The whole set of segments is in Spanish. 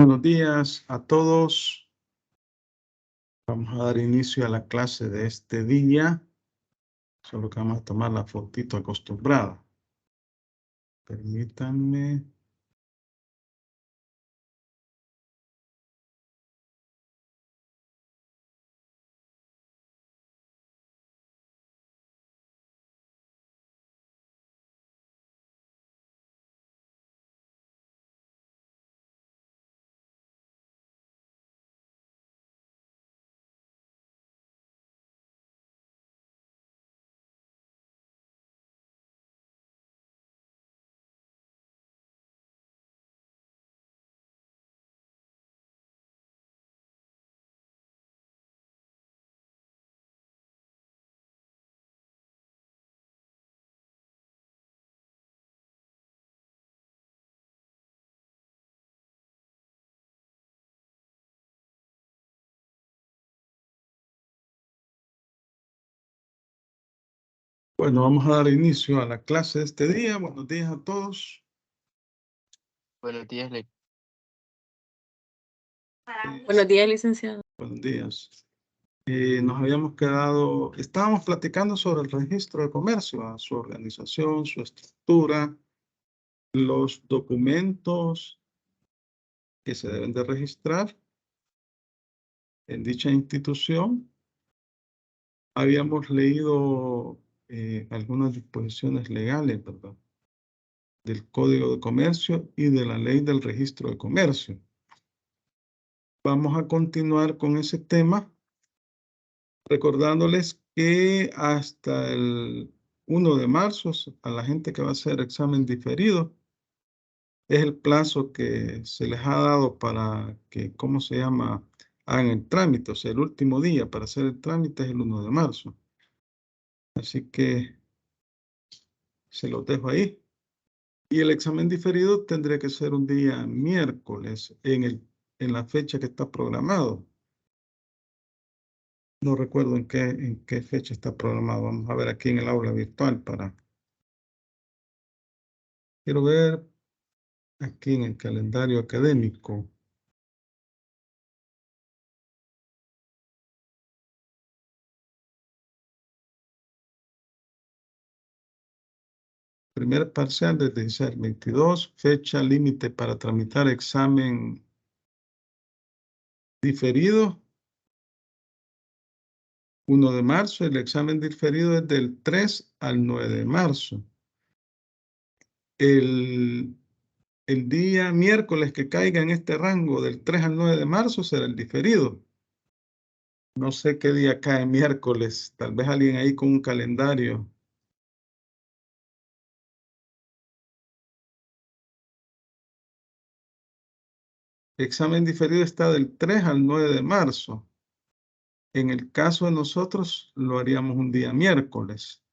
Buenos días a todos. Vamos a dar inicio a la clase de este día. Solo que vamos a tomar la fotito acostumbrada. Permítanme. Bueno, vamos a dar inicio a la clase de este día. Buenos días a todos. Buenos días, Buenos días, licenciado. Buenos días. Nos habíamos quedado, estábamos platicando sobre el registro de comercio, su organización, su estructura, los documentos que se deben de registrar en dicha institución. Habíamos leído algunas disposiciones legales, ¿verdad? Del Código de Comercio y de la Ley del Registro de Comercio. Vamos a continuar con ese tema, recordándoles que hasta el 1 de marzo, a la gente que va a hacer examen diferido, es el plazo que se les ha dado para que, ¿cómo se llama?, hagan el trámite. O sea, el último día para hacer el trámite es el 1 de marzo. Así que se los dejo ahí. Y el examen diferido tendría que ser un día miércoles en la fecha que está programado. No recuerdo en qué fecha está programado. Vamos a ver aquí en el aula virtual para... Quiero ver aquí en el calendario académico. Primer parcial desde 16 al 22, fecha límite para tramitar examen diferido. 1 de marzo, el examen diferido es del 3 al 9 de marzo. El día miércoles que caiga en este rango del 3 al 9 de marzo será el diferido. No sé qué día cae miércoles, tal vez alguien ahí con un calendario. Examen diferido está del 3 al 9 de marzo. En el caso de nosotros lo haríamos un día miércoles,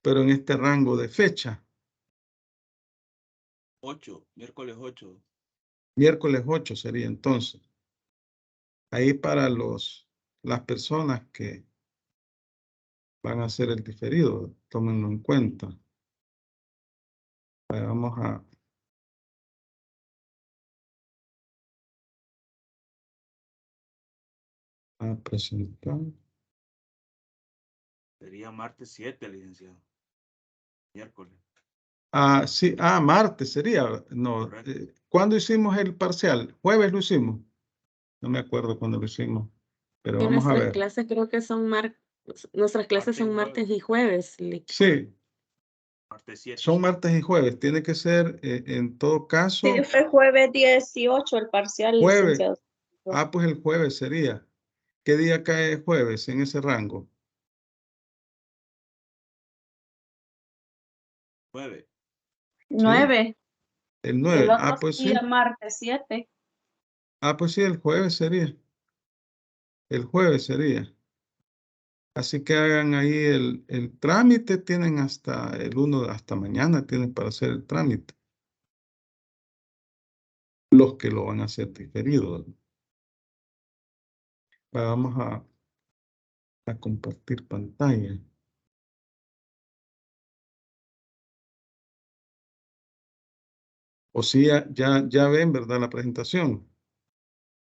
pero en este rango de fecha. 8, miércoles 8. Miércoles 8 sería entonces. Ahí para las personas que van a hacer el diferido, tómenlo en cuenta. Vamos a presentar. Sería martes 7, licenciado. Miércoles. Sí, martes sería. No, ¿cuándo hicimos el parcial? ¿Jueves lo hicimos? No me acuerdo cuándo lo hicimos, pero vamos a ver. Nuestras clases creo que son nuestras clases son martes y jueves. Sí. Martes 7. Son martes y jueves. Tiene que ser, en todo caso. Sí, fue jueves 18 el parcial, Jueves. licenciado. Pues el jueves sería. ¿Qué día cae jueves en ese rango? 9. 9. ¿Sí? El 9. El otro Pues día, sí. martes 7. Pues sí, el jueves sería. El jueves sería. Así que hagan ahí el trámite. Tienen hasta el 1, hasta mañana tienen para hacer el trámite. Los que lo van a hacer diferido. Vamos a compartir pantalla. O sí, ya ven, ¿verdad? La presentación.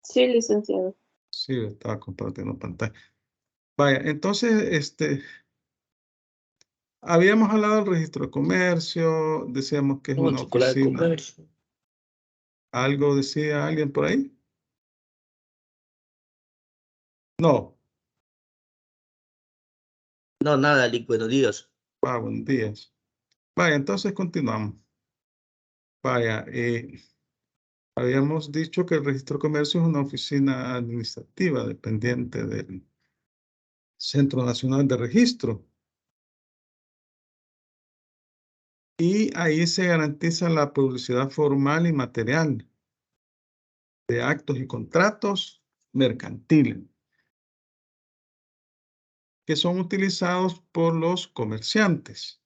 Sí, licenciado. Sí, estaba compartiendo pantalla. Vaya, entonces, habíamos hablado del registro de comercio, decíamos que es una oficina. ¿Algo decía alguien por ahí? No. No, nada, Lick, buenos días. Buenos días. Vaya, entonces continuamos. Vaya, habíamos dicho que el registro de comercio es una oficina administrativa dependiente del Centro Nacional de Registro. Y ahí se garantiza la publicidad formal y material de actos y contratos mercantiles que son utilizados por los comerciantes.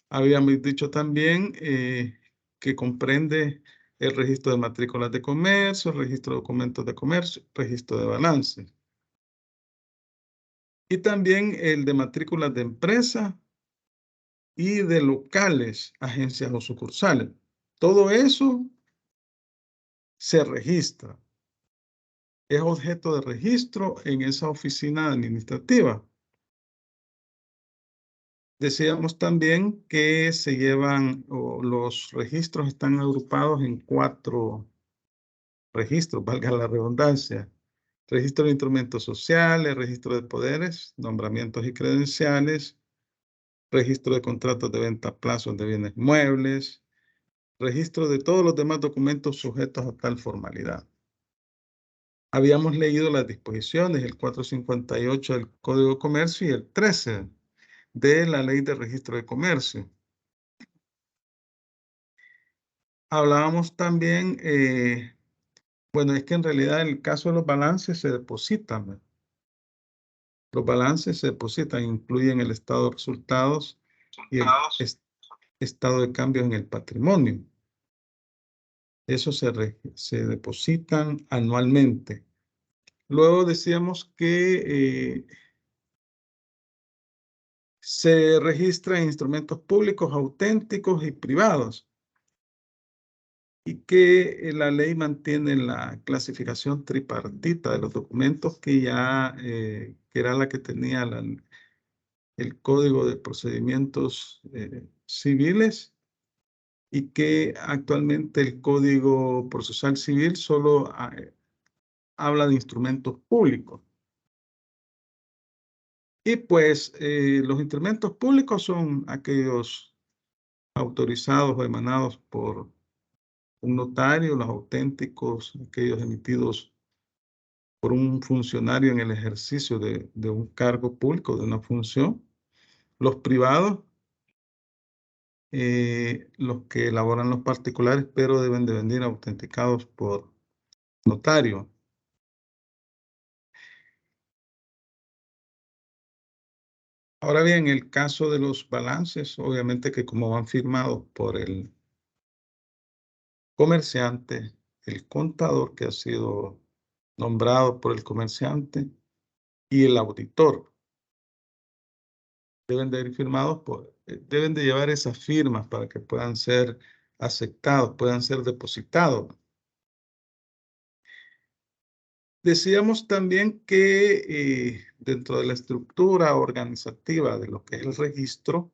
Habíamos dicho también que comprende el registro de matrículas de comercio, el registro de documentos de comercio, registro de balance. Y también el de matrículas de empresa y de locales, agencias o sucursales. Todo eso se registra. Es objeto de registro en esa oficina administrativa. Decíamos también que se llevan, o los registros están agrupados en 4 registros, valga la redundancia. Registro de instrumentos sociales, registro de poderes, nombramientos y credenciales, registro de contratos de venta a plazos de bienes muebles, registro de todos los demás documentos sujetos a tal formalidad. Habíamos leído las disposiciones, el 458 del Código de Comercio y el 13 de la Ley de Registro de Comercio. Hablábamos también, bueno, es que en realidad en el caso de los balances se depositan, ¿verdad? Los balances se depositan, incluyen el estado de resultados y el estado de cambios en el patrimonio. Eso se depositan anualmente. Luego decíamos que se registran instrumentos públicos auténticos y privados y que la ley mantiene la clasificación tripartita de los documentos que ya que era la que tenía el Código de Procedimientos Civiles y que actualmente el Código Procesal Civil solo habla de instrumentos públicos. Y pues los instrumentos públicos son aquellos autorizados o emanados por un notario, los auténticos, aquellos emitidos por un funcionario en el ejercicio de un cargo público, de una función. Los privados, los que elaboran los particulares, pero deben de venir autenticados por notario. Ahora bien, en el caso de los balances, obviamente que como van firmados por el comerciante, el contador que ha sido nombrado por el comerciante y el auditor, deben de ir firmados deben de llevar esas firmas para que puedan ser aceptados, puedan ser depositados. Decíamos también que dentro de la estructura organizativa de lo que es el registro,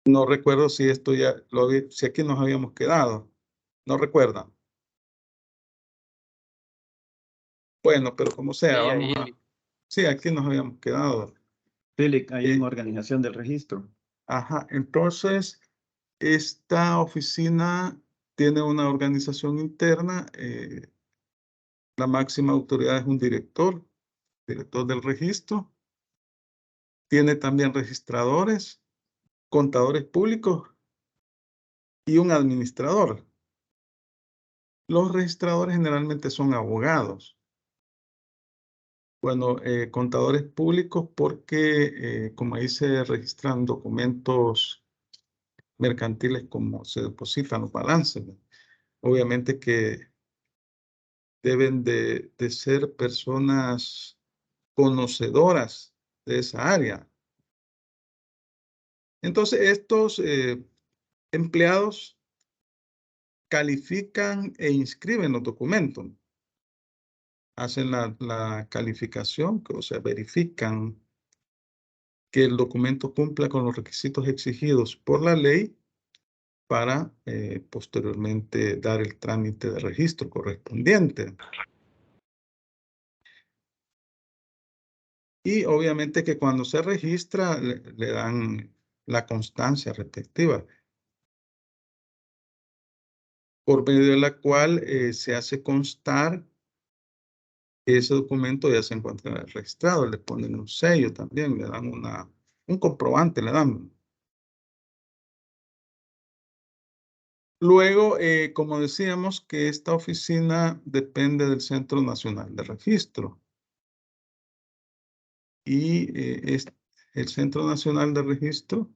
no recuerdo si esto ya si aquí nos habíamos quedado, no recuerdan. Bueno, pero como sea, vamos a... Sí, aquí nos habíamos quedado. Philip, hay una organización del registro. Ajá, entonces esta oficina tiene una organización interna. La máxima autoridad es un director del registro. Tiene también registradores, contadores públicos y un administrador. Los registradores generalmente son abogados. Bueno, contadores públicos porque, como ahí se registran documentos mercantiles como se depositan los balances, ¿no? Obviamente que deben de ser personas conocedoras de esa área. Entonces, estos empleados califican e inscriben los documentos. Hacen la calificación, o sea, verifican que el documento cumpla con los requisitos exigidos por la ley para posteriormente dar el trámite de registro correspondiente. Y obviamente que cuando se registra le dan la constancia respectiva, por medio de la cual se hace constar que ese documento ya se encuentra registrado. Le ponen un sello también, le dan un comprobante, le dan. Luego, como decíamos, que esta oficina depende del Centro Nacional de Registro. Y el Centro Nacional de Registro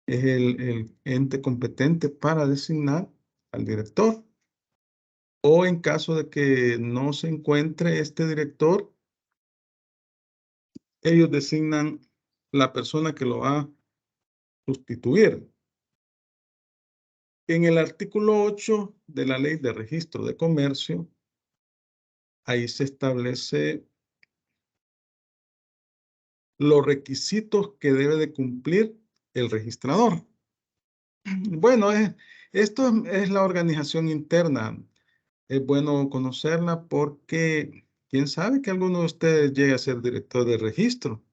es el ente competente para designar al director. O en caso de que no se encuentre este director, ellos designan la persona que lo va a sustituir. En el artículo 8 de la Ley de Registro de Comercio, ahí se establece los requisitos que debe de cumplir el registrador. Bueno, esto es la organización interna. Es bueno conocerla porque quién sabe que alguno de ustedes llegue a ser director de registro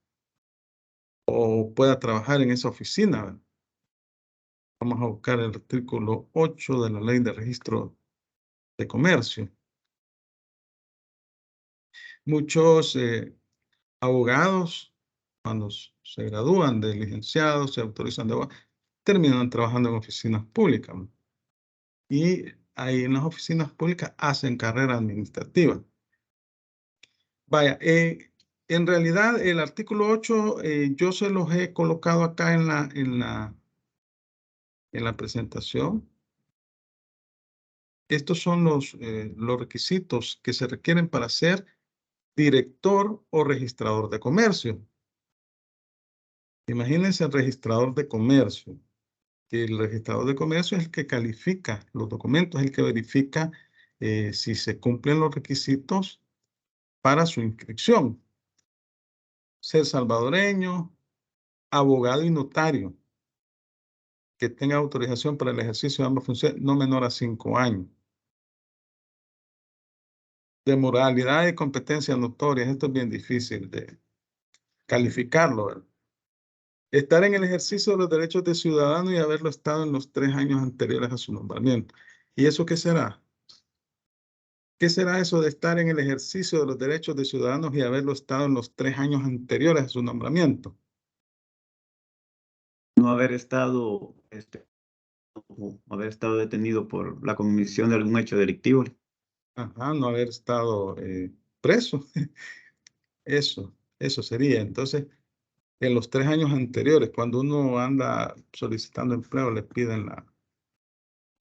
o pueda trabajar en esa oficina, ¿verdad? Vamos a buscar el artículo 8 de la Ley de Registro de Comercio. Muchos abogados, cuando se gradúan de licenciados, se autorizan de abogados, terminan trabajando en oficinas públicas, ¿no? Y ahí en las oficinas públicas hacen carrera administrativa. Vaya, en realidad el artículo 8 yo se los he colocado acá en la presentación. Estos son los requisitos que se requieren para ser director o registrador de comercio. Imagínense el registrador de comercio. El registrador de comercio es el que califica los documentos, es el que verifica si se cumplen los requisitos para su inscripción. Ser salvadoreño, abogado y notario, que tenga autorización para el ejercicio de ambas funciones no menor a 5 años. De moralidad y competencias notorias, esto es bien difícil de calificarlo, ¿verdad? Estar en el ejercicio de los derechos de ciudadano y haberlo estado en los 3 años anteriores a su nombramiento. ¿Y eso qué será? ¿Qué será eso de estar en el ejercicio de los derechos de ciudadanos y haberlo estado en los 3 años anteriores a su nombramiento? No haber estado, o haber estado detenido por la comisión de algún hecho delictivo. Ajá, no haber estado preso. Eso sería. Entonces, en los 3 años anteriores, cuando uno anda solicitando empleo, le piden la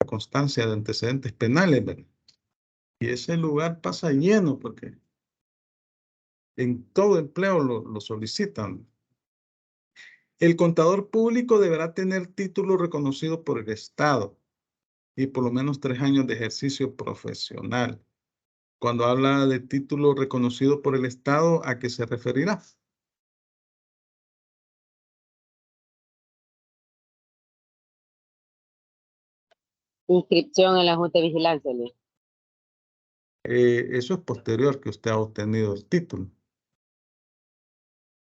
constancia de antecedentes penales, ¿verdad? Y ese lugar pasa lleno porque en todo empleo lo solicitan. El contador público deberá tener título reconocido por el Estado y por lo menos 3 años de ejercicio profesional. Cuando habla de título reconocido por el Estado, ¿a qué se referirá? Inscripción en la Junta de Vigilancia, Luis. Eso es posterior que usted ha obtenido el título.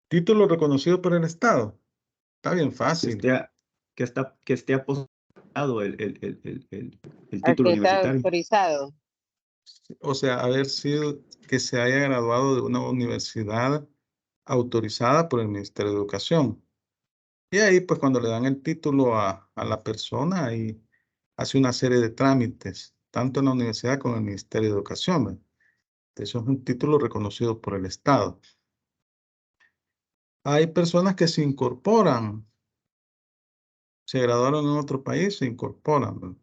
Título reconocido por el Estado. Está bien fácil. Que esté apostado el Al título que está universitario. autorizado. O sea, haber sido que se haya graduado de una universidad autorizada por el Ministerio de Educación. Y ahí, pues, cuando le dan el título a la persona, ahí hace una serie de trámites, tanto en la universidad como en el Ministerio de Educación, ¿verdad? Eso es un título reconocido por el Estado. Hay personas que se incorporan, se graduaron en otro país, se incorporan, ¿verdad?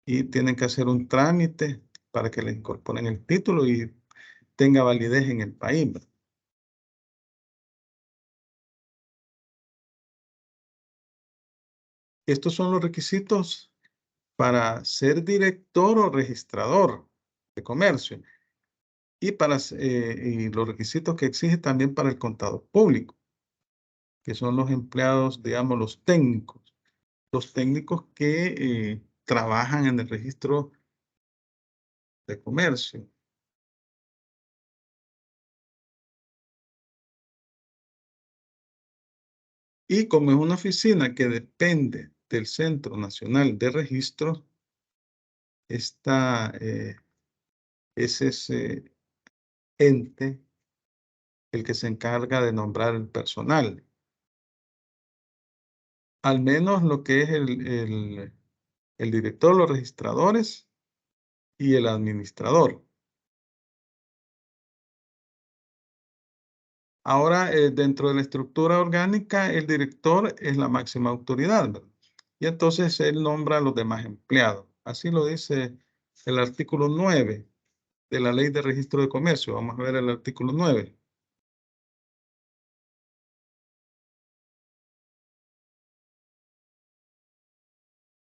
Y tienen que hacer un trámite para que le incorporen el título y tenga validez en el país, ¿verdad? Estos son los requisitos para ser director o registrador de comercio. Y, y los requisitos que exige también para el contador público, que son los empleados, digamos, los técnicos. Los técnicos que trabajan en el registro de comercio. Y como es una oficina que depende del Centro Nacional de Registro, es ese ente el que se encarga de nombrar el personal. Al menos lo que es el director, los registradores y el administrador. Ahora, dentro de la estructura orgánica, el director es la máxima autoridad, ¿verdad? Y entonces él nombra a los demás empleados. Así lo dice el artículo 9 de la Ley de Registro de Comercio. Vamos a ver el artículo 9.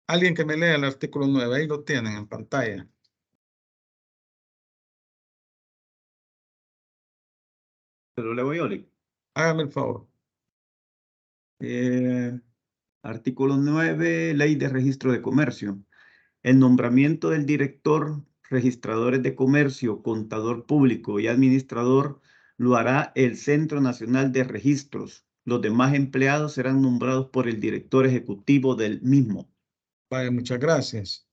Alguien que me lea el artículo 9, ahí lo tienen en pantalla. Pero le voy a oír. Hágame el favor. Artículo 9, Ley de Registro de Comercio. El nombramiento del director, registradores de comercio, contador público y administrador lo hará el Centro Nacional de Registros. Los demás empleados serán nombrados por el director ejecutivo del mismo. Vaya, muchas gracias.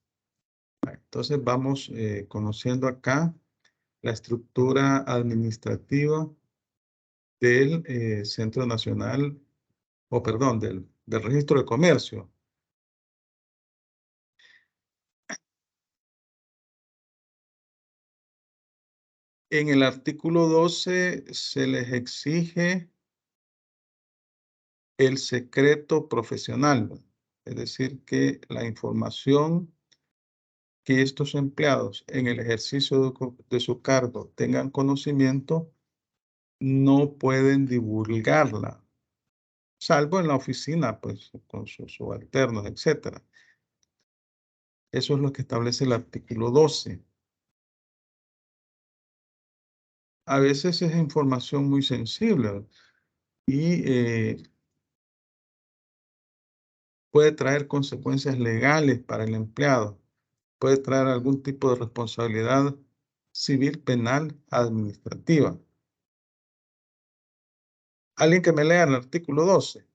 Entonces vamos conociendo acá la estructura administrativa del Centro Nacional, o perdón, del Registro de Comercio. En el artículo 12 se les exige el secreto profesional, ¿no? Es decir, que la información que estos empleados en el ejercicio de su cargo tengan conocimiento, no pueden divulgarla, salvo en la oficina, pues, con sus subalternos, etc. Eso es lo que establece el artículo 12. A veces es información muy sensible y puede traer consecuencias legales para el empleado. Puede traer algún tipo de responsabilidad civil, penal, administrativa. Alguien que me lea el artículo 12.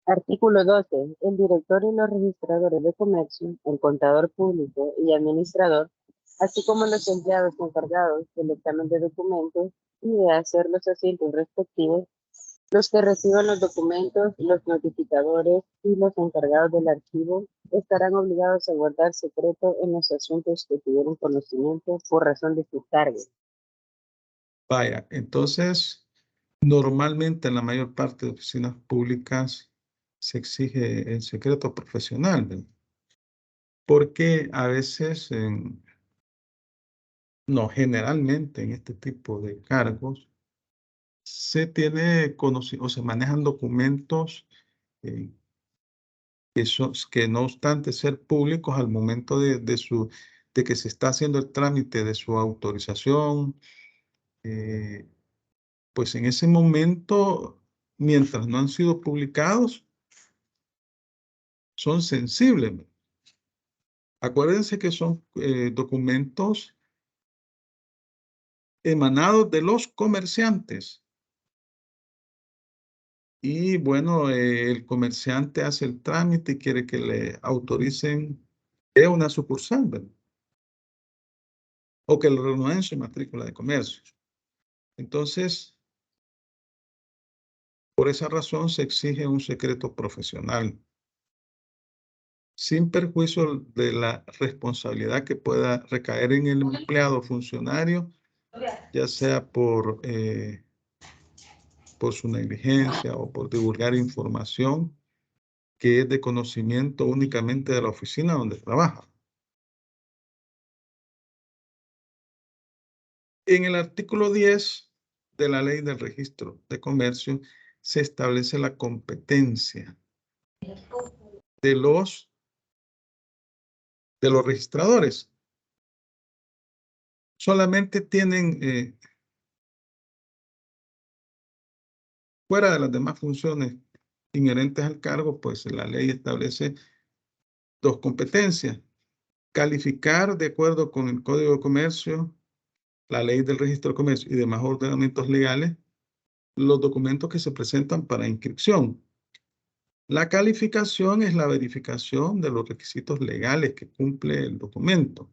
Artículo 12. El director y los registradores de comercio, el contador público y administrador, así como los empleados encargados del examen de documentos y de hacer los asientos respectivos, los que reciban los documentos, los notificadores y los encargados del archivo estarán obligados a guardar secreto en los asuntos que tuvieron conocimiento por razón de su cargo. Vaya, entonces, normalmente en la mayor parte de oficinas públicas se exige el secreto profesional, ¿verdad? Porque a veces, no, generalmente en este tipo de cargos, se tiene conocido o se manejan documentos que no obstante ser públicos al momento de que se está haciendo el trámite de su autorización, pues en ese momento, mientras no han sido publicados, son sensibles. Acuérdense que son documentos emanados de los comerciantes. Y bueno, el comerciante hace el trámite y quiere que le autoricen una sucursal, ¿verdad? O que le renueven su matrícula de comercio. Entonces, por esa razón se exige un secreto profesional, sin perjuicio de la responsabilidad que pueda recaer en el empleado funcionario, ya sea por su negligencia o por divulgar información que es de conocimiento únicamente de la oficina donde trabaja. En el artículo 10 de la Ley del Registro de Comercio se establece la competencia de los registradores. Solamente tienen, fuera de las demás funciones inherentes al cargo, pues la ley establece dos competencias. Calificar de acuerdo con el Código de Comercio, la ley del registro de comercio y demás ordenamientos legales, los documentos que se presentan para inscripción. La calificación es la verificación de los requisitos legales que cumple el documento,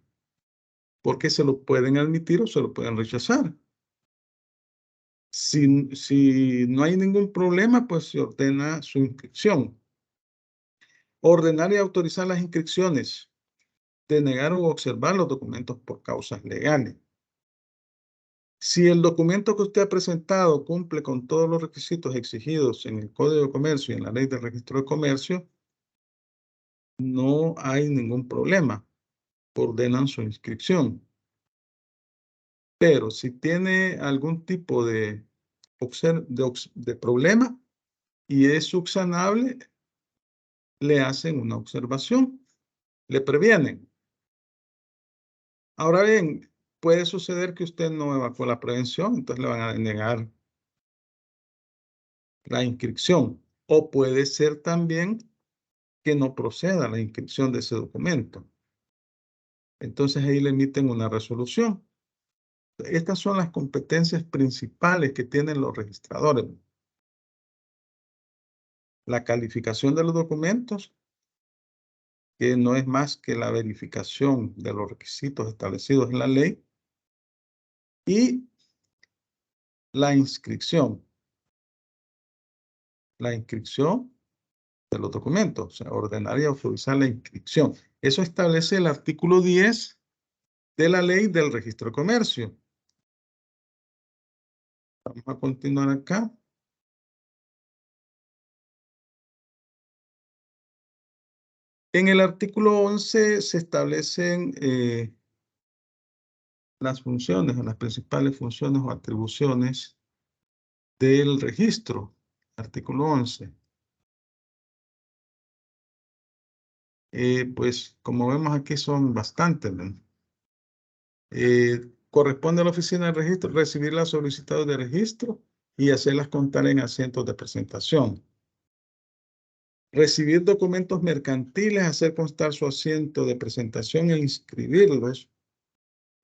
porque se lo pueden admitir o se lo pueden rechazar. Si no hay ningún problema, pues se ordena su inscripción. Ordenar y autorizar las inscripciones, denegar o observar los documentos por causas legales. Si el documento que usted ha presentado cumple con todos los requisitos exigidos en el Código de Comercio y en la Ley del Registro de Comercio, no hay ningún problema. Ordenan su inscripción. Pero si tiene algún tipo de problema y es subsanable, le hacen una observación, le previenen. Ahora bien, puede suceder que usted no evacuó la prevención, entonces le van a denegar la inscripción. O puede ser también que no proceda la inscripción de ese documento. Entonces ahí le emiten una resolución. Estas son las competencias principales que tienen los registradores. La calificación de los documentos, que no es más que la verificación de los requisitos establecidos en la ley, y la inscripción. La inscripción de los documentos, o sea, ordenar y autorizar la inscripción. Eso establece el artículo 10 de la ley del registro de comercio. Vamos a continuar acá. En el artículo 11 se establecen las funciones, o las principales funciones o atribuciones del registro. Artículo 11. Pues como vemos aquí son bastantes. Corresponde a la oficina de registro recibir las solicitudes de registro y hacerlas constar en asientos de presentación. Recibir documentos mercantiles, hacer constar su asiento de presentación e inscribirlos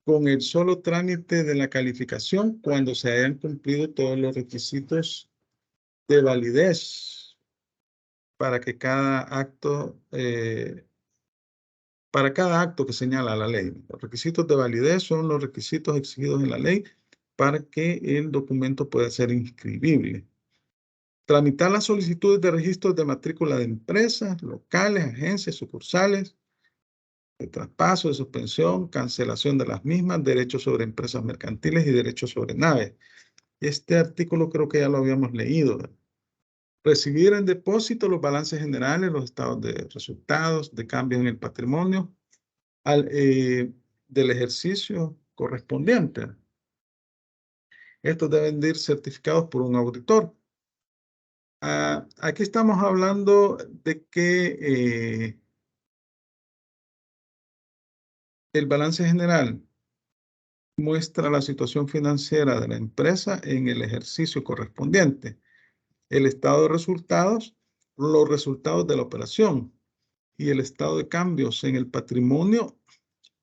con el solo trámite de la calificación cuando se hayan cumplido todos los requisitos de validez para que cada acto que señala la ley. Los requisitos de validez son los requisitos exigidos en la ley para que el documento pueda ser inscribible. Tramitar las solicitudes de registros de matrícula de empresas, locales, agencias, sucursales, de traspaso, de suspensión, cancelación de las mismas, derechos sobre empresas mercantiles y derechos sobre naves. Este artículo creo que ya lo habíamos leído. Recibir en depósito los balances generales, los estados de resultados, de cambios en el patrimonio del ejercicio correspondiente. Estos deben de ir certificados por un auditor. Aquí estamos hablando de que el balance general muestra la situación financiera de la empresa en el ejercicio correspondiente. El estado de resultados, los resultados de la operación y el estado de cambios en el patrimonio,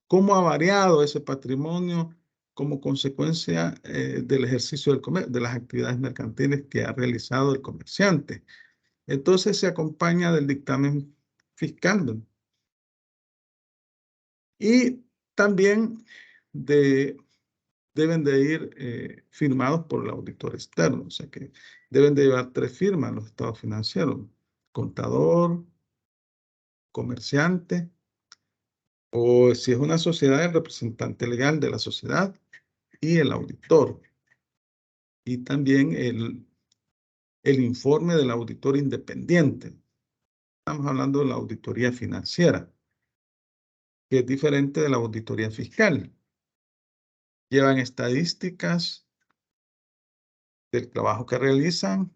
cómo ha variado ese patrimonio como consecuencia del ejercicio de las actividades mercantiles que ha realizado el comerciante. Entonces se acompaña del dictamen fiscal. Y también deben de ir firmados por el auditor externo, o sea que deben de llevar 3 firmas los estados financieros: contador, comerciante, o si es una sociedad, el representante legal de la sociedad y el auditor. Y también el informe del auditor independiente. Estamos hablando de la auditoría financiera, que es diferente de la auditoría fiscal. Llevan estadísticas del trabajo que realizan,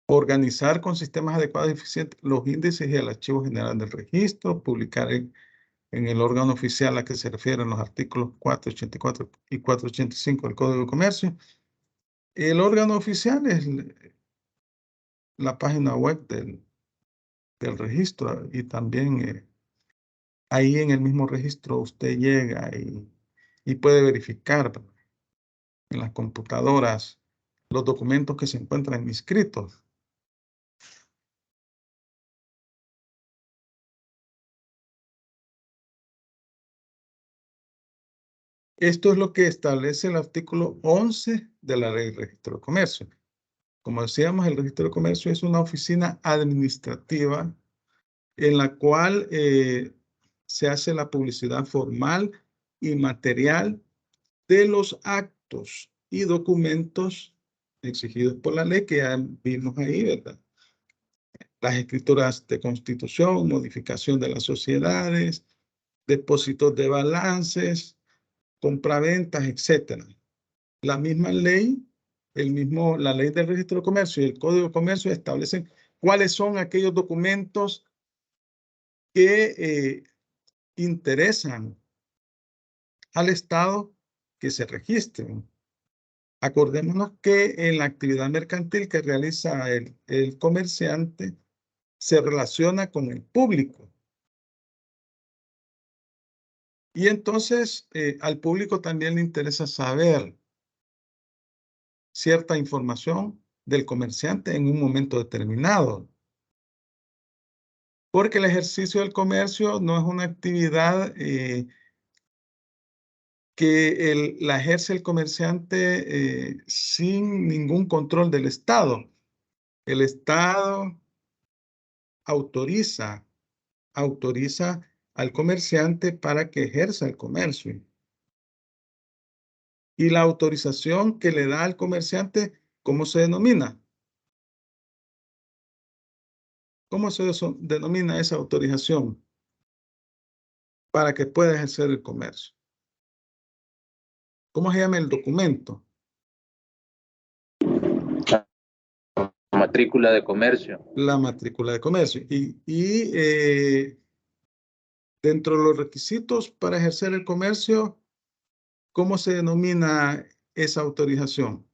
organizar con sistemas adecuados y eficientes los índices y el archivo general del registro, publicar en el órgano oficial a que se refieren los artículos 484 y 485 del Código de Comercio. El órgano oficial es la página web del registro, y también ahí en el mismo registro usted llega y puede verificar en las computadoras los documentos que se encuentran inscritos. Esto es lo que establece el artículo 11 de la Ley de Registro de Comercio. Como decíamos, el Registro de Comercio es una oficina administrativa en la cual se hace la publicidad formal y material de los actos y documentos exigidos por la ley, que ya vimos ahí, ¿verdad? Las escrituras de constitución, modificación de las sociedades, depósitos de balances, compraventas, etcétera. La misma ley, la ley del registro de comercio y el Código de Comercio establecen cuáles son aquellos documentos que interesan al Estado que se registren. Acordémonos que en la actividad mercantil que realiza el comerciante se relaciona con el público. Y entonces al público también le interesa saber cierta información del comerciante en un momento determinado. Porque el ejercicio del comercio no es una actividad que la ejerce el comerciante sin ningún control del Estado. El Estado autoriza al comerciante para que ejerza el comercio. Y la autorización que le da al comerciante, ¿cómo se denomina? ¿Cómo se denomina esa autorización para que pueda ejercer el comercio? ¿Cómo se llama el documento? Matrícula de comercio. La matrícula de comercio. Y dentro de los requisitos para ejercer el comercio, ¿cómo se denomina esa autorización?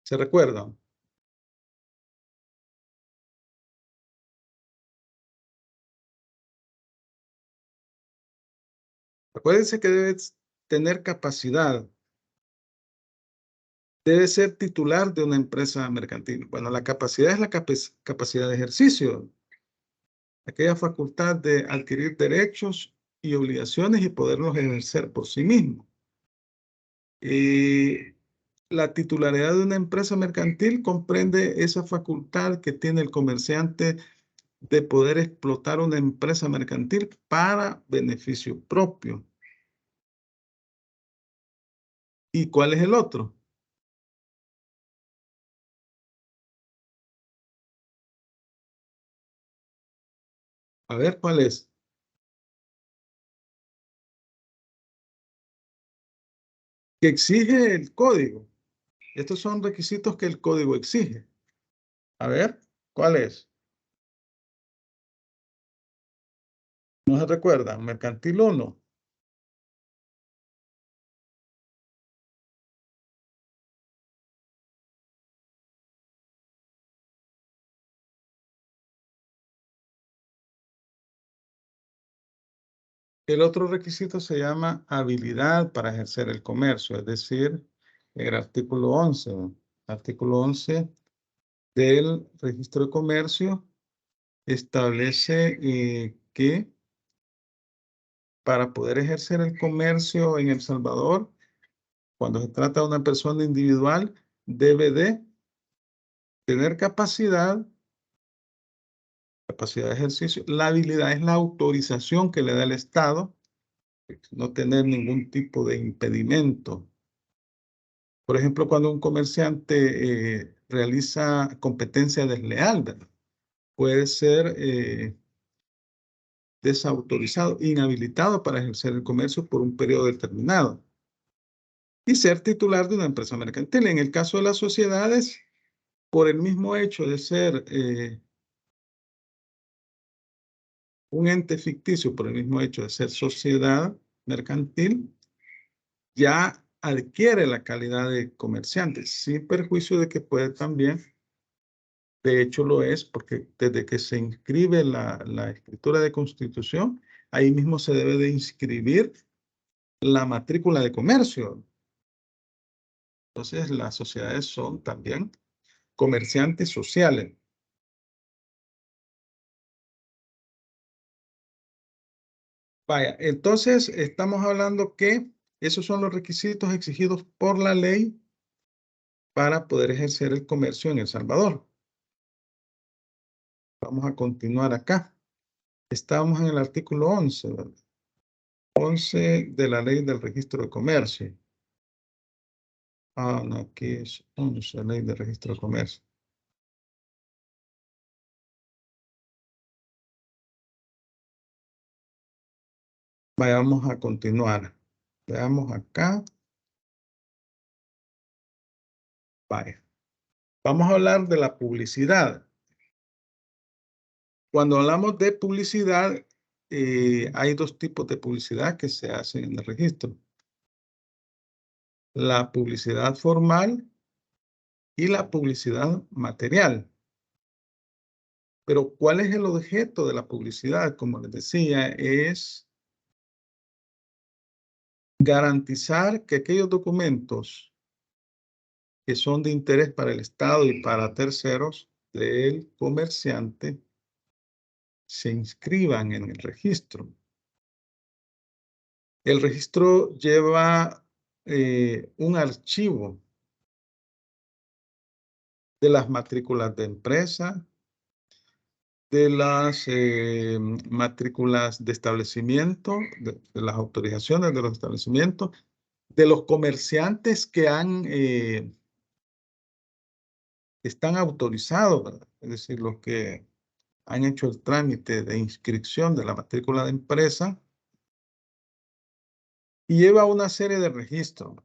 ¿Se recuerdan? Acuérdense que debe tener capacidad. Debe ser titular de una empresa mercantil. Bueno, la capacidad es la capacidad de ejercicio. Aquella facultad de adquirir derechos y obligaciones y poderlos ejercer por sí mismo. La titularidad de una empresa mercantil comprende esa facultad que tiene el comerciante de poder explotar una empresa mercantil para beneficio propio. ¿Y cuál es el otro? A ver, ¿cuál es? Que exige el código. Estos son requisitos que el código exige. A ver, ¿cuál es? ¿No se recuerdan? Mercantil 1. El otro requisito se llama habilidad para ejercer el comercio, es decir, el artículo 11. Artículo 11 del registro de comercio establece que para poder ejercer el comercio en El Salvador, cuando se trata de una persona individual, debe de tener capacidad de ejercicio. La habilidad es la autorización que le da el Estado, no tener ningún tipo de impedimento. Por ejemplo, cuando un comerciante realiza competencia desleal, ¿verdad? Puede ser desautorizado, inhabilitado para ejercer el comercio por un periodo determinado. y ser titular de una empresa mercantil. En el caso de las sociedades, por el mismo hecho de ser un ente ficticio, por el mismo hecho de ser sociedad mercantil, ya adquiere la calidad de comerciante, sin perjuicio de que puede también, de hecho lo es, porque desde que se inscribe la escritura de constitución, ahí mismo se debe de inscribir la matrícula de comercio. Entonces, las sociedades son también comerciantes sociales. Vaya, entonces estamos hablando que esos son los requisitos exigidos por la ley para poder ejercer el comercio en El Salvador. Vamos a continuar acá. Estamos en el artículo 11, ¿verdad? 11 de la ley del registro de comercio. Ah, no, aquí es 11, ley de registro de comercio. Vayamos a continuar. Veamos acá. Vaya. Vamos a hablar de la publicidad. Cuando hablamos de publicidad, hay dos tipos de publicidad que se hacen en el registro. La publicidad formal y la publicidad material. Pero, ¿cuál es el objeto de la publicidad? Como les decía, es garantizar que aquellos documentos que son de interés para el Estado y para terceros del comerciante se inscriban en el registro. El registro lleva un archivo de las matrículas de empresa, de las matrículas de establecimiento, de las autorizaciones de los establecimientos, de los comerciantes que están autorizados, ¿verdad? Es decir, los que han hecho el trámite de inscripción de la matrícula de empresa, y lleva una serie de registros.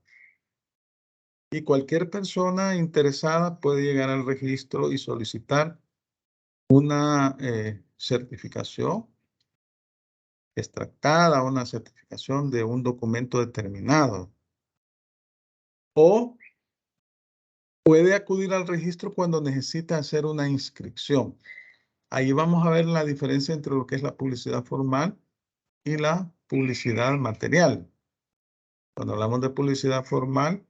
Y cualquier persona interesada puede llegar al registro y solicitar una certificación extractada, una certificación de un documento determinado. O puede acudir al registro cuando necesita hacer una inscripción. Ahí vamos a ver la diferencia entre lo que es la publicidad formal y la publicidad material. Cuando hablamos de publicidad formal,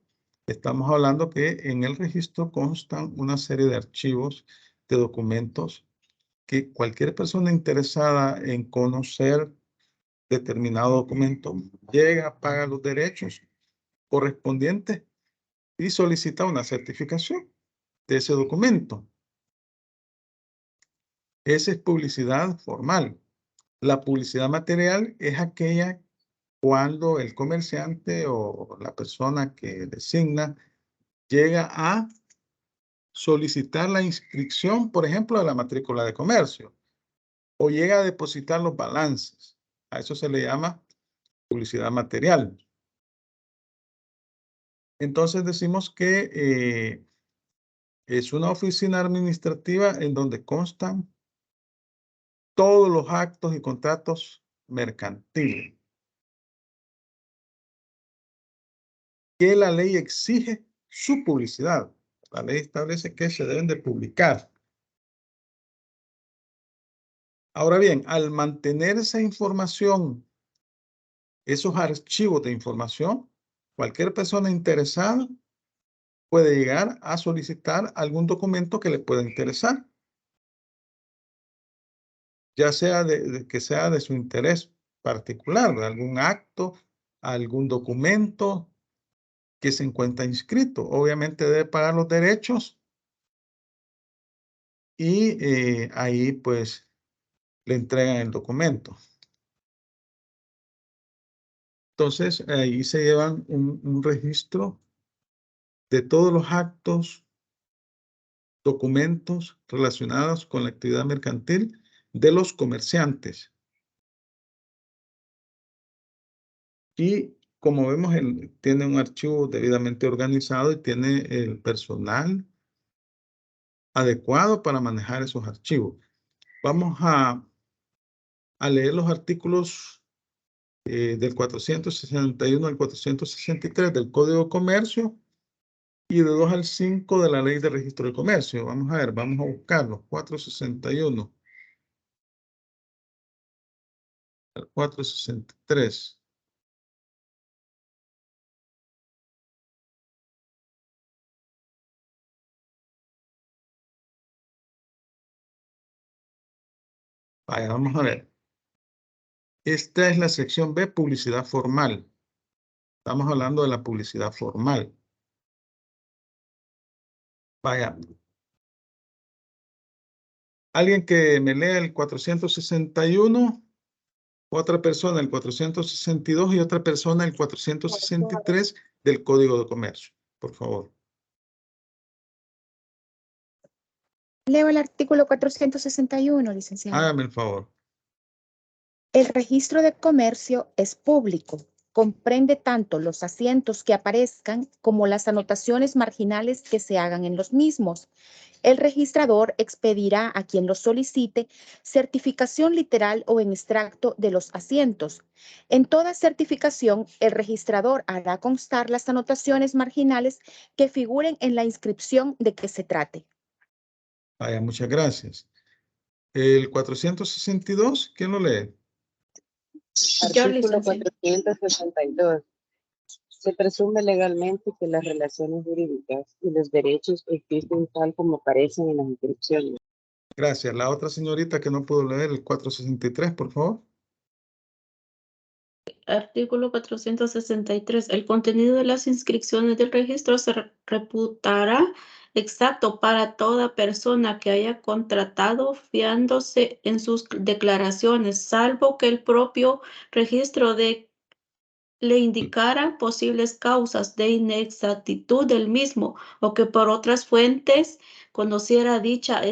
estamos hablando que en el registro constan una serie de archivos, de documentos, que cualquier persona interesada en conocer determinado documento llega, paga los derechos correspondientes y solicita una certificación de ese documento. Esa es publicidad formal. La publicidad material es aquella cuando el comerciante o la persona que designa llega a solicitar la inscripción, por ejemplo, de la matrícula de comercio, o llega a depositar los balances. A eso se le llama publicidad material. Entonces decimos que es una oficina administrativa en donde constan todos los actos y contratos mercantiles que la ley exige su publicidad. La ley establece que se deben de publicar. Ahora bien, al mantener esa información, esos archivos de información, cualquier persona interesada puede llegar a solicitar algún documento que le pueda interesar, ya sea que sea de su interés particular, de algún acto, algún documento que se encuentra inscrito. Obviamente debe pagar los derechos y ahí pues le entregan el documento. Entonces ahí se llevan un registro de todos los actos, documentos relacionados con la actividad mercantil de los comerciantes. Y como vemos, tiene un archivo debidamente organizado y tiene el personal adecuado para manejar esos archivos. Vamos a leer los artículos del 461 al 463 del Código de Comercio y de 2 al 5 de la Ley de Registro de Comercio. Vamos a ver, vamos a buscarlos. 461 al 463. Vaya, vamos a ver. Esta es la sección B, publicidad formal. Estamos hablando de la publicidad formal. Vaya. Alguien que me lea el 461, otra persona el 462 y otra persona el 463 del Código de Comercio, por favor. Leo el artículo 461, licenciado. Hágame el favor. El registro de comercio es público. Comprende tanto los asientos que aparezcan como las anotaciones marginales que se hagan en los mismos. El registrador expedirá a quien lo solicite certificación literal o en extracto de los asientos. En toda certificación, el registrador hará constar las anotaciones marginales que figuren en la inscripción de que se trate. Vaya, muchas gracias. El 462, ¿quién lo lee? Yo, Artículo licenciada. 462. Se presume legalmente que las relaciones jurídicas y los derechos existen tal como aparecen en las inscripciones. Gracias. La otra señorita que no pudo leer, el 463, por favor. Artículo 463. El contenido de las inscripciones del registro se reputará exacto para toda persona que haya contratado fiándose en sus declaraciones, salvo que el propio registro le indicara posibles causas de inexactitud del mismo o que por otras fuentes conociera dicha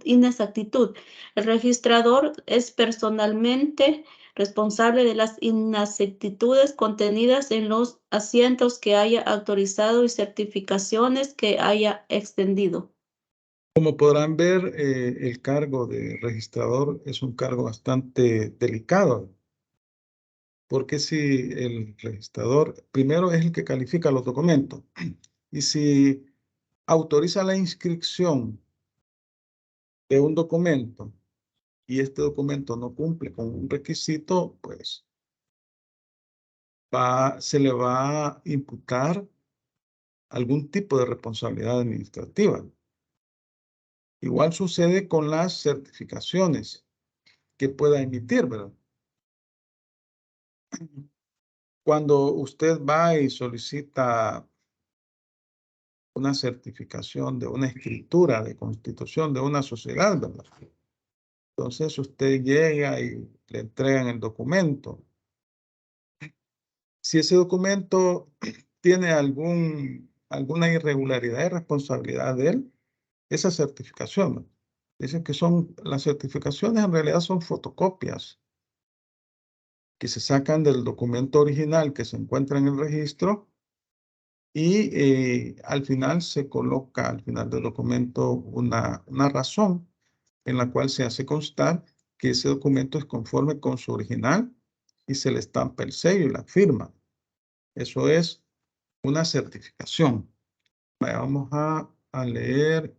inexactitud. El registrador es personalmente responsable de las inexactitudes contenidas en los asientos que haya autorizado y certificaciones que haya extendido. Como podrán ver, el cargo de registrador es un cargo bastante delicado, porque si el registrador primero es el que califica los documentos y si autoriza la inscripción de un documento y este documento no cumple con un requisito, pues se le va a imputar algún tipo de responsabilidad administrativa. Igual sucede con las certificaciones que pueda emitir, ¿verdad? Cuando usted va y solicita una certificación de una escritura de constitución de una sociedad, ¿verdad? Entonces usted llega y le entregan el documento. Si ese documento tiene alguna irregularidad y responsabilidad de él, esa certificación, ¿no? Dicen que las certificaciones en realidad son fotocopias que se sacan del documento original que se encuentra en el registro y al final se coloca al final del documento una razón en la cual se hace constar que ese documento es conforme con su original y se le estampa el sello y la firma. Eso es una certificación. Vamos a leer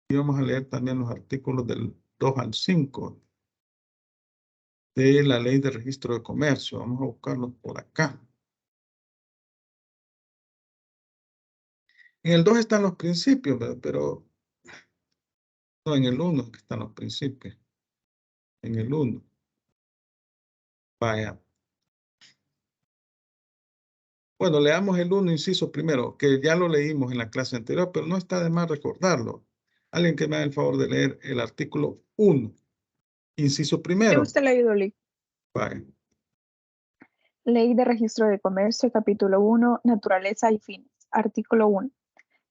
y vamos a leer también los artículos del 2 al 5 de la Ley de Registro de Comercio. Vamos a buscarlos por acá. En el 2 están los principios, ¿verdad? Pero no, en el 1 que están los principios. En el 1. Vaya. Bueno, leamos el 1, inciso primero, que ya lo leímos en la clase anterior, pero no está de más recordarlo. Alguien que me haga el favor de leer el artículo 1, inciso primero. Yo usted le ayudo, Lee. Vaya. Ley de Registro de Comercio, capítulo 1, Naturaleza y fines. Artículo 1.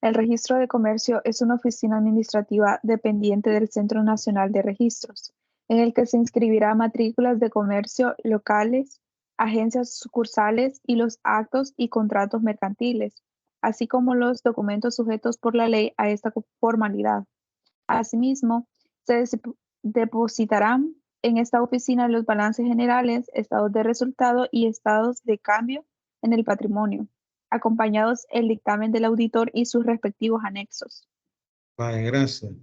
El Registro de Comercio es una oficina administrativa dependiente del Centro Nacional de Registros, en el que se inscribirá matrículas de comercio locales agencias sucursales y los actos y contratos mercantiles, así como los documentos sujetos por la ley a esta formalidad. Asimismo, se depositarán en esta oficina los balances generales, estados de resultado y estados de cambio en el patrimonio, acompañados el dictamen del auditor y sus respectivos anexos. Vale, gracias.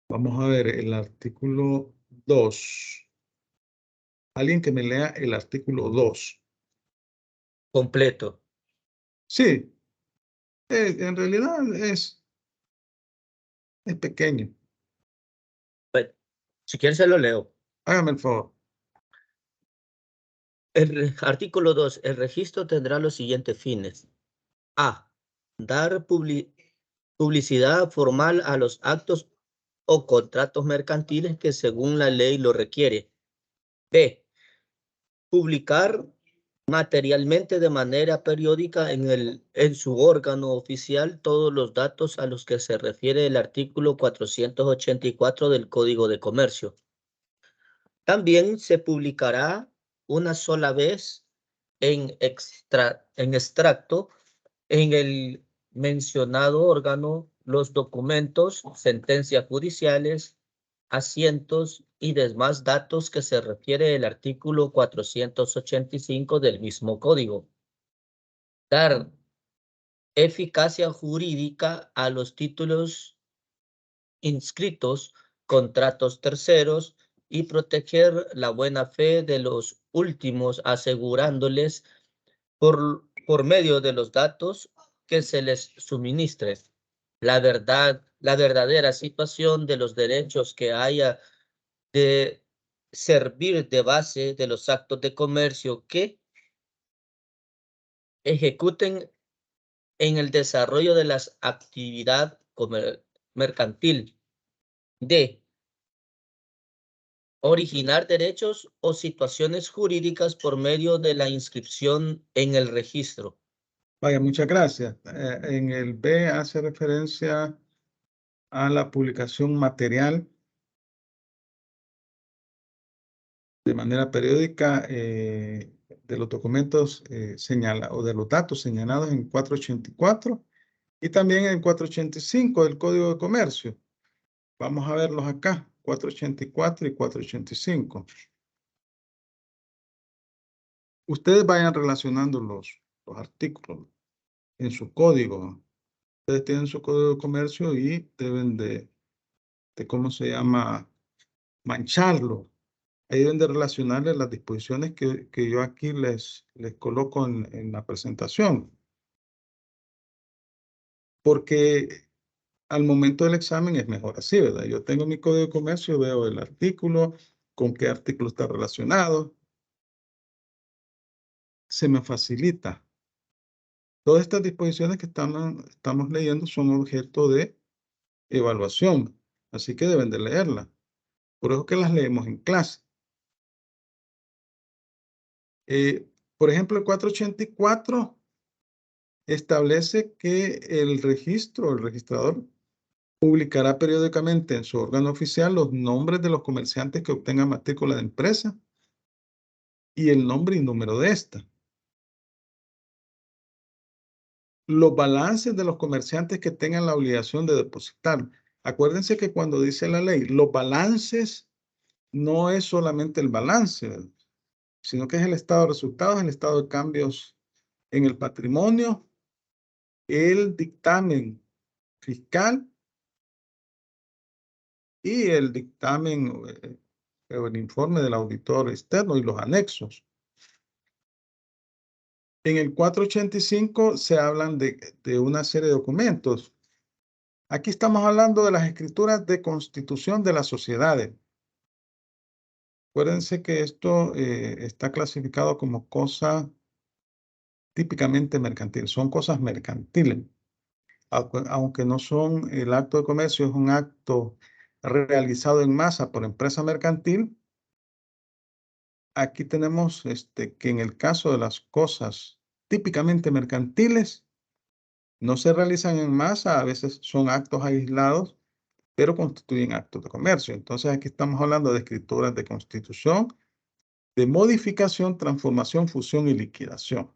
Vamos a ver el artículo 2. Alguien que me lea el artículo 2. Completo. Sí, en realidad es pequeño. Bueno, si quieres se lo leo. Hágame el favor. El artículo 2. El registro tendrá los siguientes fines. A. Dar publicidad formal a los actos o contratos mercantiles que según la ley lo requiere. B. Publicar materialmente de manera periódica en su órgano oficial todos los datos a los que se refiere el artículo 484 del Código de Comercio. También se publicará una sola vez en extracto en el mencionado órgano los documentos, sentencias judiciales, asientos y demás datos que se refiere el artículo 485 del mismo código. Dar eficacia jurídica a los títulos inscritos, contratos terceros y proteger la buena fe de los últimos asegurándoles por medio de los datos que se les suministre la verdadera situación de los derechos que haya de servir de base de los actos de comercio que ejecuten en el desarrollo de las actividades mercantil. D. Originar derechos o situaciones jurídicas por medio de la inscripción en el registro. Vaya, muchas gracias. En el B hace referencia a la publicación material de manera periódica de los documentos o de los datos señalados en 484 y también en 485 del Código de Comercio. Vamos a verlos acá, 484 y 485. Ustedes vayan relacionando los artículos en su código. Ustedes tienen su Código de Comercio y deben de ¿cómo se llama? Mancharlo. Ahí deben de relacionarles las disposiciones que yo aquí les coloco en la presentación. Porque al momento del examen es mejor así, ¿verdad? Yo tengo mi Código de Comercio, veo el artículo, con qué artículo está relacionado. Se me facilita. Todas estas disposiciones que estamos leyendo son objeto de evaluación, así que deben de leerlas. Por eso que las leemos en clase. Por ejemplo, el 484 establece que el registrador, publicará periódicamente en su órgano oficial los nombres de los comerciantes que obtengan matrícula de empresa y el nombre y número de esta. Los balances de los comerciantes que tengan la obligación de depositar. Acuérdense que cuando dice la ley, los balances no es solamente el balance, sino que es el estado de resultados, el estado de cambios en el patrimonio, el dictamen fiscal y el dictamen o el informe del auditor externo y los anexos. En el 485 se hablan de una serie de documentos. Aquí estamos hablando de las escrituras de constitución de las sociedades. Acuérdense que esto está clasificado como cosa típicamente mercantil. Son cosas mercantiles. Aunque no son, el acto de comercio es un acto realizado en masa por empresa mercantil. Aquí tenemos que en el caso de las cosas típicamente mercantiles, no se realizan en masa, a veces son actos aislados, pero constituyen actos de comercio. Entonces aquí estamos hablando de escrituras de constitución, de modificación, transformación, fusión y liquidación.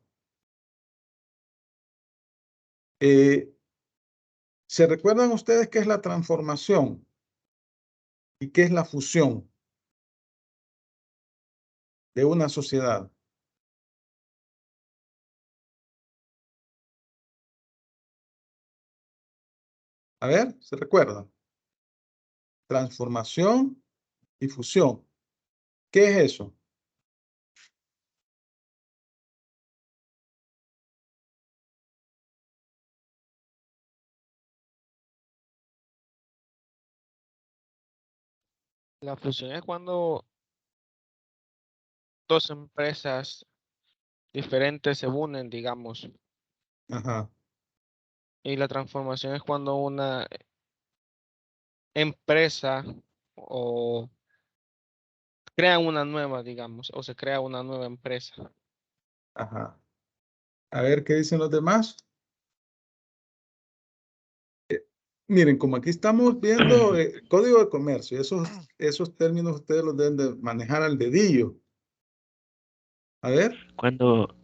¿Se recuerdan ustedes qué es la transformación y qué es la fusión de una sociedad? A ver, ¿se recuerdan? Transformación y fusión. ¿Qué es eso? La fusión es cuando dos empresas diferentes se unen, digamos. Ajá. Y la transformación es cuando una empresa o crea una nueva, digamos, o se crea una nueva empresa. Ajá. A ver qué dicen los demás. Miren, como aquí estamos viendo código de comercio, esos términos ustedes los deben de manejar al dedillo. A ver. Cuando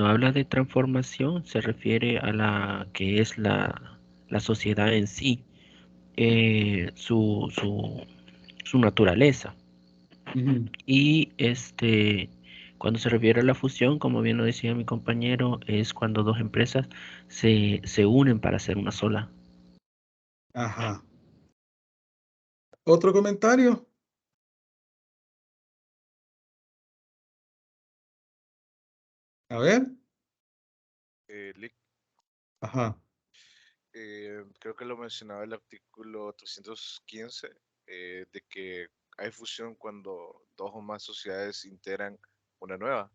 habla de transformación, se refiere a la que es la sociedad en sí, su naturaleza. Ujú. Y cuando se refiere a la fusión, como bien lo decía mi compañero, es cuando dos empresas se unen para hacer una sola. Ajá. ¿Otro comentario? A ver. Lic, Ajá. creo que lo mencionaba el artículo 315, de que hay fusión cuando dos o más sociedades integran una nueva,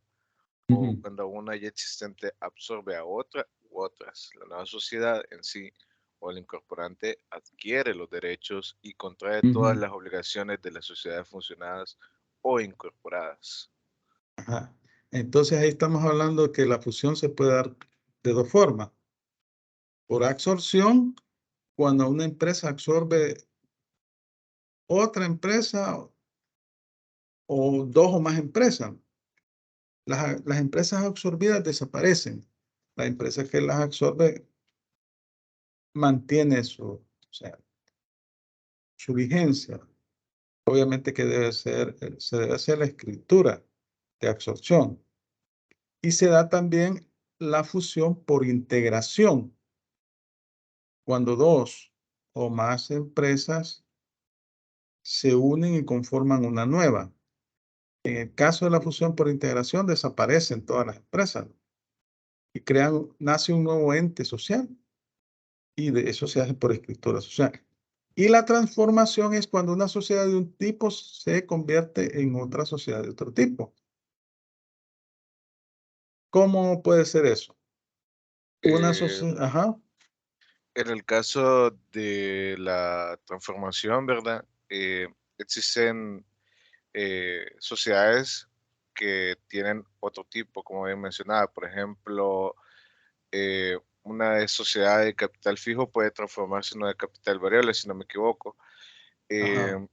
o Ujú. cuando una ya existente absorbe a otra u otras. La nueva sociedad en sí o el incorporante adquiere los derechos y contrae todas Ujú. las obligaciones de las sociedades funcionadas o incorporadas. Ajá. Entonces ahí estamos hablando que la fusión se puede dar de dos formas. Por absorción, cuando una empresa absorbe otra empresa o dos o más empresas. Las empresas absorbidas desaparecen. La empresa que las absorbe mantiene o sea, su vigencia. Obviamente que se debe hacer la escritura de absorción. Y se da también la fusión por integración. Cuando dos o más empresas se unen y conforman una nueva. En el caso de la fusión por integración, desaparecen todas las empresas y nace un nuevo ente social. Y de eso se hace por escritura social. Y la transformación es cuando una sociedad de un tipo se convierte en otra sociedad de otro tipo. ¿Cómo puede ser eso? Una sociedad, ajá. En el caso de la transformación, ¿verdad? Existen sociedades que tienen otro tipo, como bien mencionaba. Por ejemplo, una sociedad de capital fijo puede transformarse en una de capital variable, si no me equivoco. Ajá.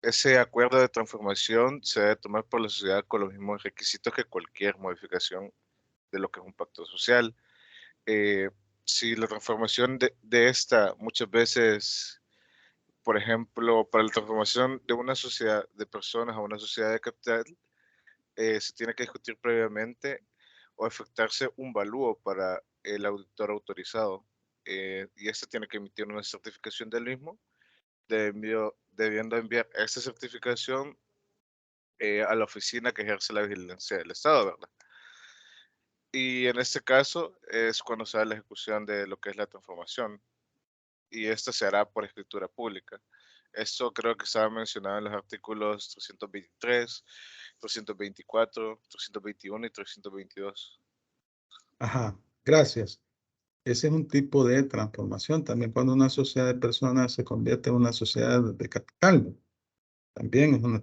Ese acuerdo de transformación se debe tomar por la sociedad con los mismos requisitos que cualquier modificación de lo que es un pacto social. Si la transformación de esta muchas veces, por ejemplo, para la transformación de una sociedad de personas a una sociedad de capital, se tiene que discutir previamente o efectuarse un valúo para el auditor autorizado, y este tiene que emitir una certificación del mismo, debiendo enviar esta certificación a la oficina que ejerce la vigilancia del Estado, ¿verdad? Y en este caso es cuando se da la ejecución de lo que es la transformación, y esta se hará por escritura pública. Esto creo que estaba mencionado en los artículos 323, 324, 321 y 322. Ajá. Gracias. Ese es un tipo de transformación. También cuando una sociedad de personas se convierte en una sociedad de capital. También es una.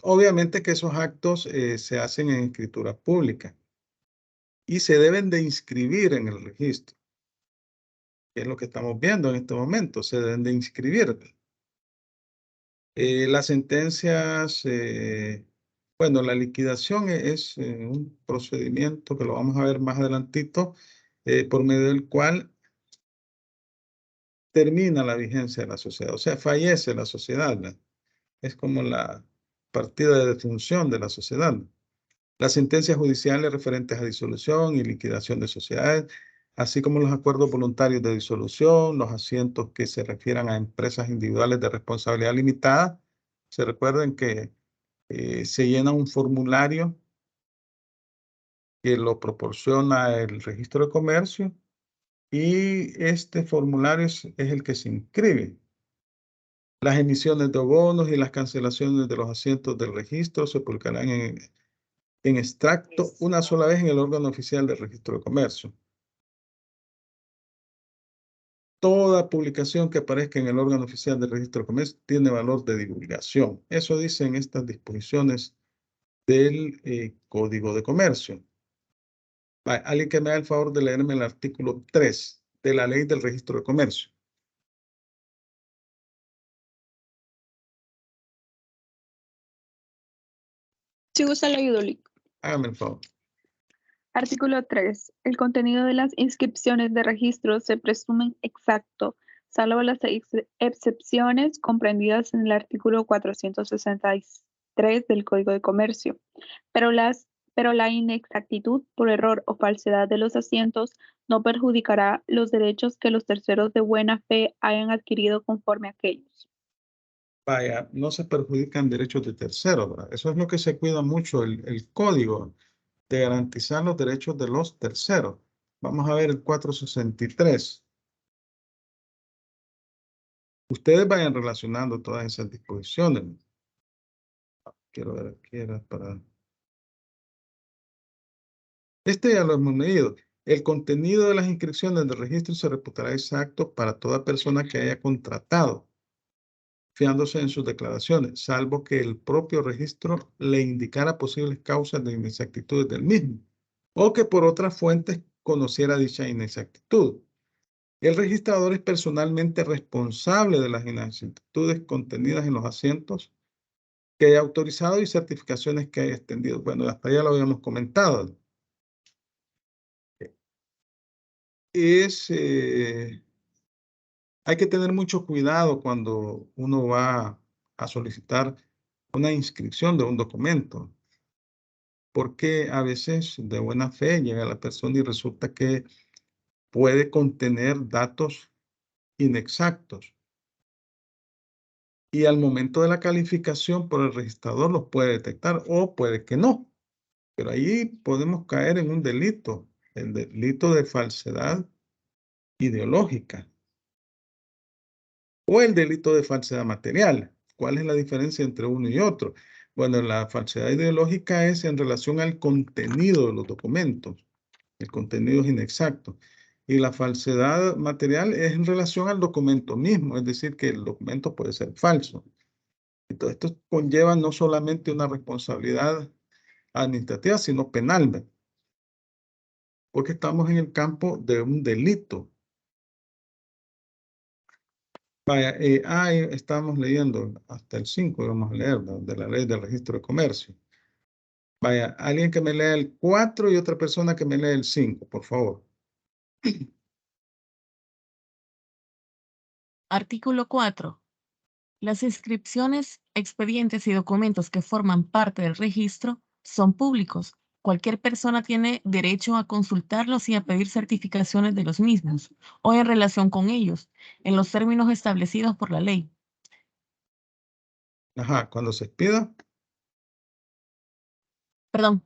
Obviamente que esos actos se hacen en escritura pública y se deben de inscribir en el registro, que es lo que estamos viendo en este momento. Se deben de inscribir. Las sentencias, Bueno, la liquidación es un procedimiento que lo vamos a ver más adelantito, por medio del cual termina la vigencia de la sociedad, o sea, fallece la sociedad, ¿verdad? Es como la partida de defunción de la sociedad. Las sentencias judiciales referentes a disolución y liquidación de sociedades, así como los acuerdos voluntarios de disolución, los asientos que se refieran a empresas individuales de responsabilidad limitada. Se recuerden que se llena un formulario que lo proporciona el registro de comercio y este formulario es el que se inscribe. Las emisiones de bonos y las cancelaciones de los asientos del registro se publicarán en extracto una sola vez en el órgano oficial del registro de comercio. Toda publicación que aparezca en el órgano oficial del registro de comercio tiene valor de divulgación. Eso dicen estas disposiciones del Código de Comercio. Alguien que me haga el favor de leerme el artículo 3 de la Ley del Registro de Comercio. Si gusta, le ayudo, Lic. Hágame el favor. Artículo 3. El contenido de las inscripciones de registro se presumen exacto, salvo las excepciones comprendidas en el artículo 463 del Código de Comercio. Pero la inexactitud por error o falsedad de los asientos no perjudicará los derechos que los terceros de buena fe hayan adquirido conforme a aquellos. Vaya, no se perjudican derechos de terceros, ¿verdad? Eso es lo que se cuida mucho el código, de garantizar los derechos de los terceros. Vamos a ver el 463. Ustedes vayan relacionando todas esas disposiciones. Quiero ver aquí, era para... Este ya lo hemos leído. El contenido de las inscripciones del registro se reputará exacto para toda persona que haya contratado, fiándose en sus declaraciones, salvo que el propio registro le indicara posibles causas de inexactitudes del mismo, o que por otras fuentes conociera dicha inexactitud. El registrador es personalmente responsable de las inexactitudes contenidas en los asientos que haya autorizado y certificaciones que haya extendido. Bueno, hasta ya lo habíamos comentado. Hay que tener mucho cuidado cuando uno va a solicitar una inscripción de un documento, porque a veces de buena fe llega la persona y resulta que puede contener datos inexactos. Y al momento de la calificación por el registrador los puede detectar o puede que no. Pero ahí podemos caer en un delito, el delito de falsedad ideológica o el delito de falsedad material. ¿Cuál es la diferencia entre uno y otro? Bueno, la falsedad ideológica es en relación al contenido de los documentos. El contenido es inexacto. Y la falsedad material es en relación al documento mismo, es decir, que el documento puede ser falso. Entonces, esto conlleva no solamente una responsabilidad administrativa, sino penal, ¿verdad? Porque estamos en el campo de un delito. Vaya, estamos leyendo hasta el 5, vamos a leer, ¿verdad? De la Ley del Registro de Comercio. Vaya, alguien que me lea el 4 y otra persona que me lea el 5, por favor. Artículo 4. Las inscripciones, expedientes y documentos que forman parte del registro son públicos. Cualquier persona tiene derecho a consultarlos y a pedir certificaciones de los mismos o en relación con ellos, en los términos establecidos por la ley. Ajá, cuando se expida. Perdón.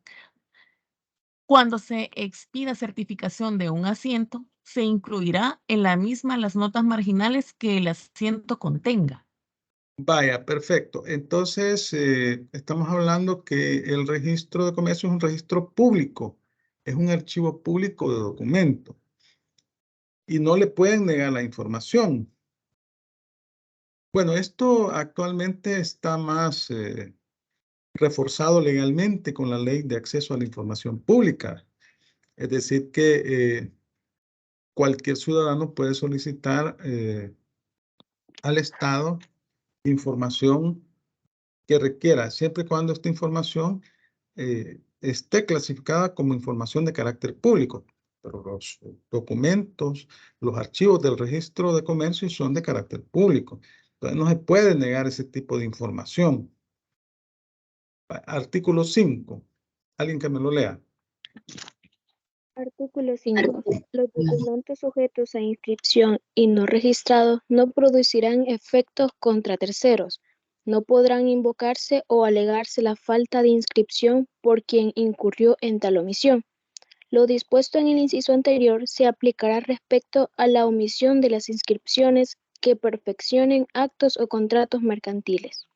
Cuando se expida certificación de un asiento, se incluirá en la misma las notas marginales que el asiento contenga. Vaya, perfecto. Entonces, estamos hablando que el registro de comercio es un registro público, es un archivo público de documentos y no le pueden negar la información. Bueno, esto actualmente está más reforzado legalmente con la Ley de Acceso a la Información Pública. Es decir, que cualquier ciudadano puede solicitar al Estado información que requiera, siempre y cuando esta información esté clasificada como información de carácter público. Pero los documentos, los archivos del registro de comercio son de carácter público. Entonces no se puede negar ese tipo de información. Artículo 5. Alguien que me lo lea. Artículo 5. Los documentos sujetos a inscripción y no registrados no producirán efectos contra terceros. No podrán invocarse o alegarse la falta de inscripción por quien incurrió en tal omisión. Lo dispuesto en el inciso anterior se aplicará respecto a la omisión de las inscripciones que perfeccionen actos o contratos mercantiles.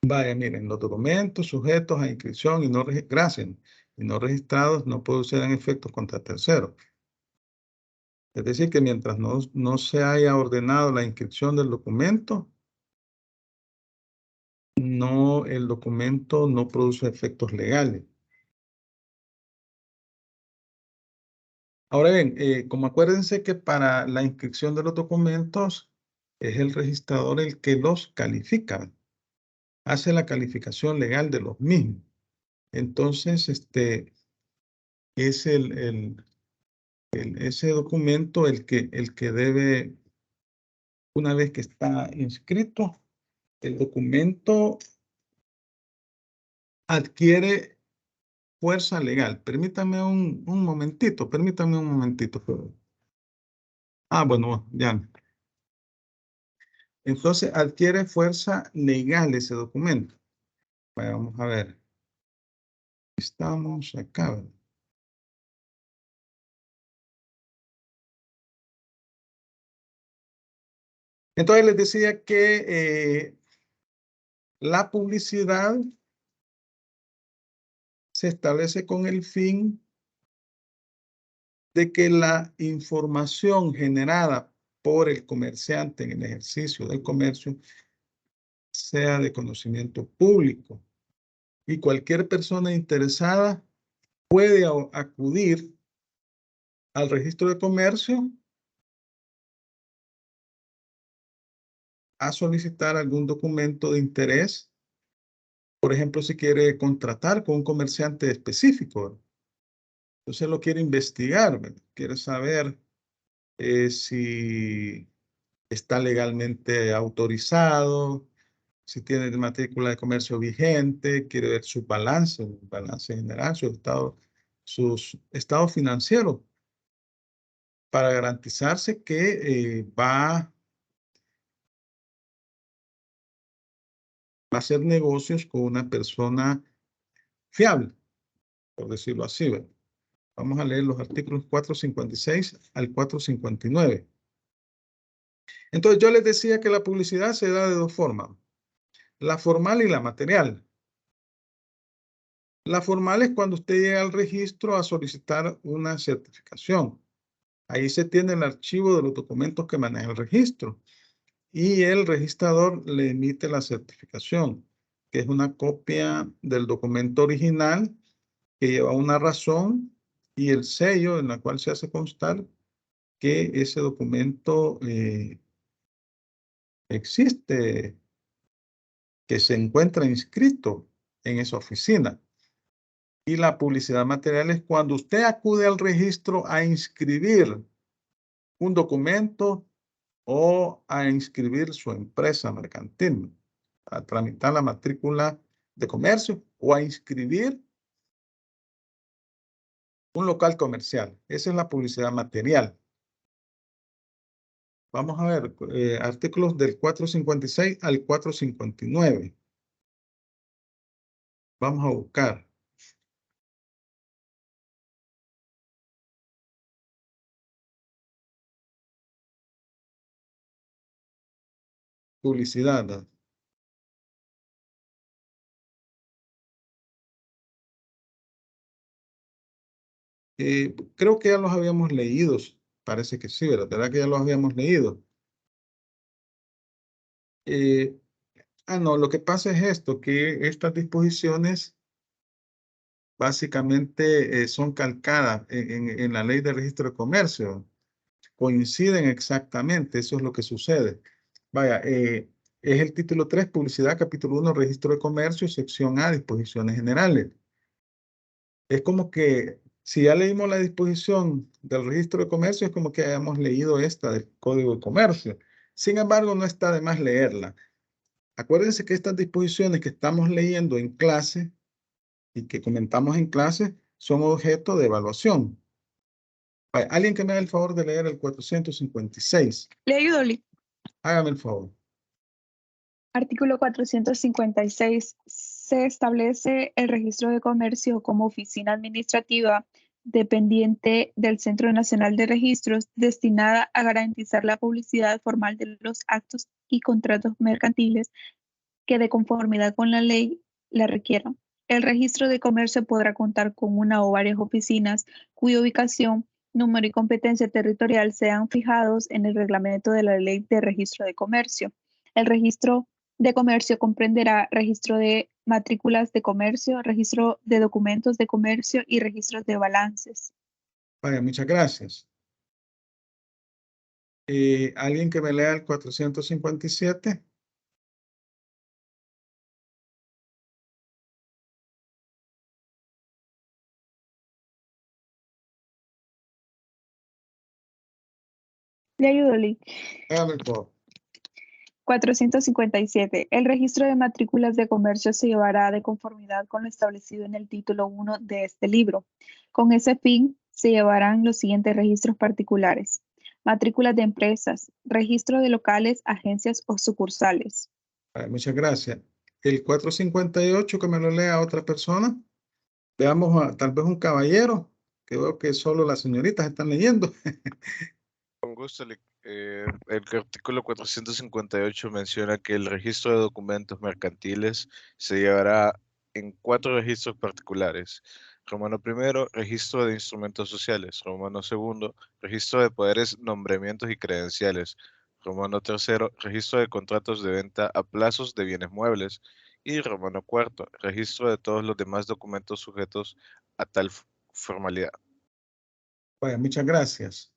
Vaya, miren, los documentos sujetos a inscripción y no registrados no producirán efectos contra terceros. Es decir, que mientras no se haya ordenado la inscripción del documento, el documento no produce efectos legales. Ahora bien, como acuérdense que para la inscripción de los documentos es el registrador el que los califica, hace la calificación legal de los mismos. Entonces, es ese documento el que debe, una vez que está inscrito, el documento adquiere fuerza legal. Permítame un momentito, permítame un momentito. Bueno, ya. Entonces adquiere fuerza legal ese documento. Vamos a ver. Estamos acá, ¿verdad? Entonces les decía que la publicidad se establece con el fin de que la información generada por el comerciante en el ejercicio del comercio sea de conocimiento público y cualquier persona interesada puede acudir al registro de comercio a solicitar algún documento de interés. Por ejemplo, si quiere contratar con un comerciante específico, entonces lo quiere investigar, ¿verdad? Quiere saber si está legalmente autorizado, si tiene matrícula de comercio vigente, quiere ver su balance general, su estado financiero, para garantizarse que va a hacer negocios con una persona fiable, por decirlo así, ¿verdad? Vamos a leer los artículos 456 al 459. Entonces, yo les decía que la publicidad se da de dos formas, la formal y la material. La formal es cuando usted llega al registro a solicitar una certificación. Ahí se tiene el archivo de los documentos que maneja el registro y el registrador le emite la certificación, que es una copia del documento original que lleva una razón y el sello en la cual se hace constar que ese documento existe, que se encuentra inscrito en esa oficina. Y la publicidad material es cuando usted acude al registro a inscribir un documento o a inscribir su empresa mercantil, a tramitar la matrícula de comercio o a inscribir un local comercial. Esa es la publicidad material. Vamos a ver artículos del 456 al 459. Vamos a buscar. Publicidad, ¿no? Creo que ya los habíamos leído. Parece que sí, ¿verdad? Que ya los habíamos leído. No, lo que pasa es esto, que estas disposiciones básicamente son calcadas en la ley de registro de comercio. Coinciden exactamente, eso es lo que sucede. Vaya, Es el título 3, publicidad, capítulo 1, registro de comercio, sección A, disposiciones generales. Es como que si ya leímos la disposición del registro de comercio, es como que hayamos leído esta del Código de Comercio. Sin embargo, no está de más leerla. Acuérdense que estas disposiciones que estamos leyendo en clase y que comentamos en clase son objeto de evaluación. Alguien que me haga el favor de leer el 456. Le ayudo, Lee. Hágame el favor. Artículo 456. Se establece el registro de comercio como oficina administrativa dependiente del Centro Nacional de Registros destinada a garantizar la publicidad formal de los actos y contratos mercantiles que de conformidad con la ley la requieran. El registro de comercio podrá contar con una o varias oficinas cuya ubicación, número y competencia territorial sean fijados en el reglamento de la ley de registro de comercio. El registro de comercio comprenderá registro de matrículas de comercio, registro de documentos de comercio y registros de balances. Vaya, muchas gracias. ¿Alguien que me lea el 457? Le ayudo, Lee. Hágame el favor. 457. El registro de matrículas de comercio se llevará de conformidad con lo establecido en el título 1 de este libro. Con ese fin, se llevarán los siguientes registros particulares: matrículas de empresas, registro de locales, agencias o sucursales. Muchas gracias. El 458, que me lo lea otra persona. Veamos tal vez un caballero, que veo que solo las señoritas están leyendo. Con gusto, el artículo 458 menciona que el registro de documentos mercantiles se llevará en 4 registros particulares. Romano I, registro de instrumentos sociales. Romano II, registro de poderes, nombramientos y credenciales. Romano III, registro de contratos de venta a plazos de bienes muebles. Y Romano IV, registro de todos los demás documentos sujetos a tal formalidad. Vaya, muchas gracias.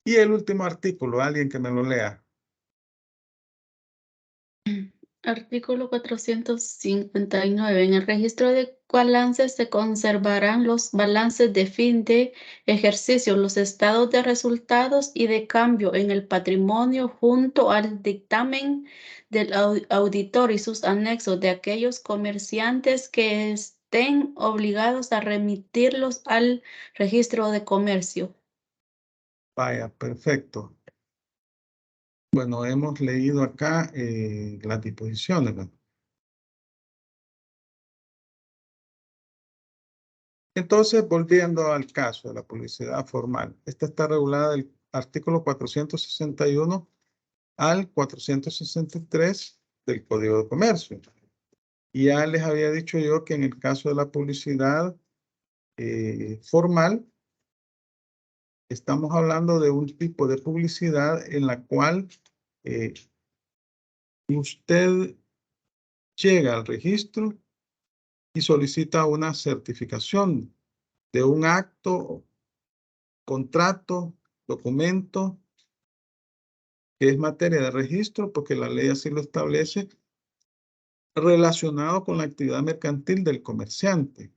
Y el último artículo, alguien que me lo lea. Artículo 459. En el registro de balances se conservarán los balances de fin de ejercicio, los estados de resultados y de cambio en el patrimonio junto al dictamen del auditor y sus anexos de aquellos comerciantes que estén obligados a remitirlos al registro de comercio. Vaya, perfecto. Bueno, hemos leído acá las disposiciones, ¿verdad? Entonces, volviendo al caso de la publicidad formal, esta está regulada del artículo 461 al 463 del Código de Comercio. Y ya les había dicho yo que en el caso de la publicidad formal, estamos hablando de un tipo de publicidad en la cual usted llega al registro y solicita una certificación de un acto, contrato, documento, que es materia de registro, porque la ley así lo establece, relacionado con la actividad mercantil del comerciante.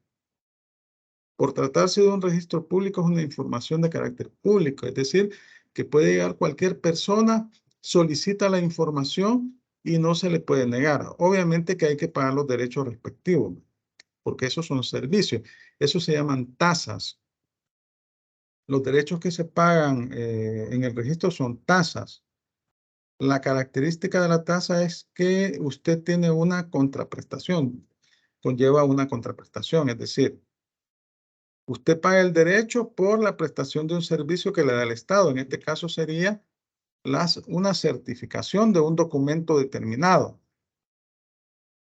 Por tratarse de un registro público, es una información de carácter público, es decir, que puede llegar cualquier persona, solicita la información y no se le puede negar. Obviamente que hay que pagar los derechos respectivos, porque esos son servicios. Eso se llaman tasas. Los derechos que se pagan en el registro son tasas. La característica de la tasa es que usted tiene una contraprestación, conlleva una contraprestación, es decir, usted paga el derecho por la prestación de un servicio que le da el Estado. En este caso sería una certificación de un documento determinado.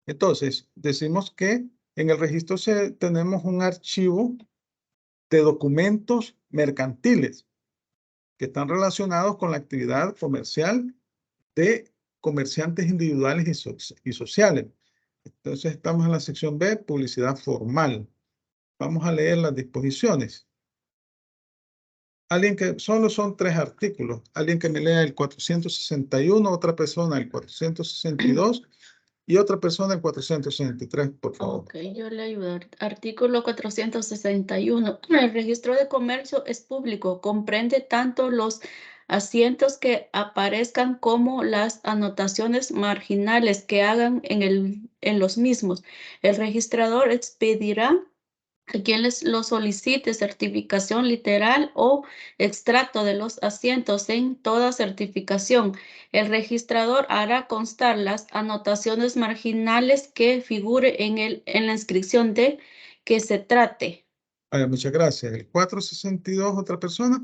Entonces, decimos que en el registro tenemos un archivo de documentos mercantiles que están relacionados con la actividad comercial de comerciantes individuales y sociales. Entonces, estamos en la sección B, publicidad formal. Vamos a leer las disposiciones. Alguien que solo son 3 artículos. Alguien que me lea el 461, otra persona el 462 y otra persona el 463, por favor. Ok, yo le ayudo. Artículo 461. El registro de comercio es público. Comprende tanto los asientos que aparezcan como las anotaciones marginales que hagan en los mismos. El registrador expedirá a quien lo solicite certificación literal o extracto de los asientos en toda certificación. El registrador hará constar las anotaciones marginales que figure en la inscripción de que se trate. Muchas gracias. El 462, otra persona.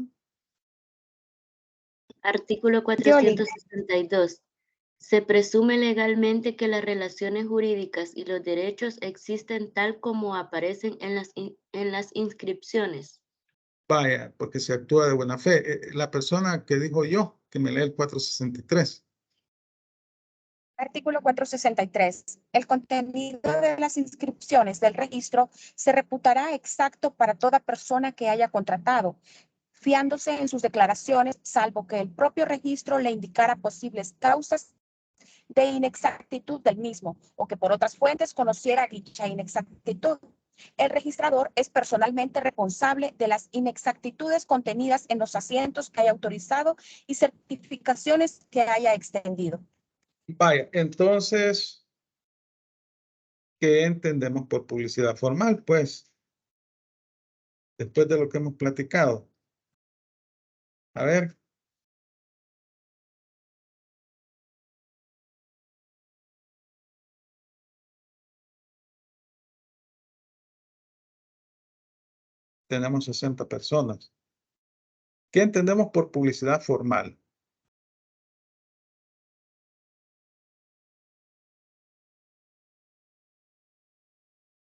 Artículo 462. Se presume legalmente que las relaciones jurídicas y los derechos existen tal como aparecen en las inscripciones. Vaya, porque se actúa de buena fe. La persona que dijo yo, que me lee el 463. Artículo 463. El contenido de las inscripciones del registro se reputará exacto para toda persona que haya contratado, fiándose en sus declaraciones, salvo que el propio registro le indicara posibles causas de inexactitud del mismo o que por otras fuentes conociera dicha inexactitud. El registrador es personalmente responsable de las inexactitudes contenidas en los asientos que haya autorizado y certificaciones que haya extendido. Vaya, entonces, ¿qué entendemos por publicidad formal? Pues, después de lo que hemos platicado. A ver. Tenemos 60 personas. ¿Qué entendemos por publicidad formal?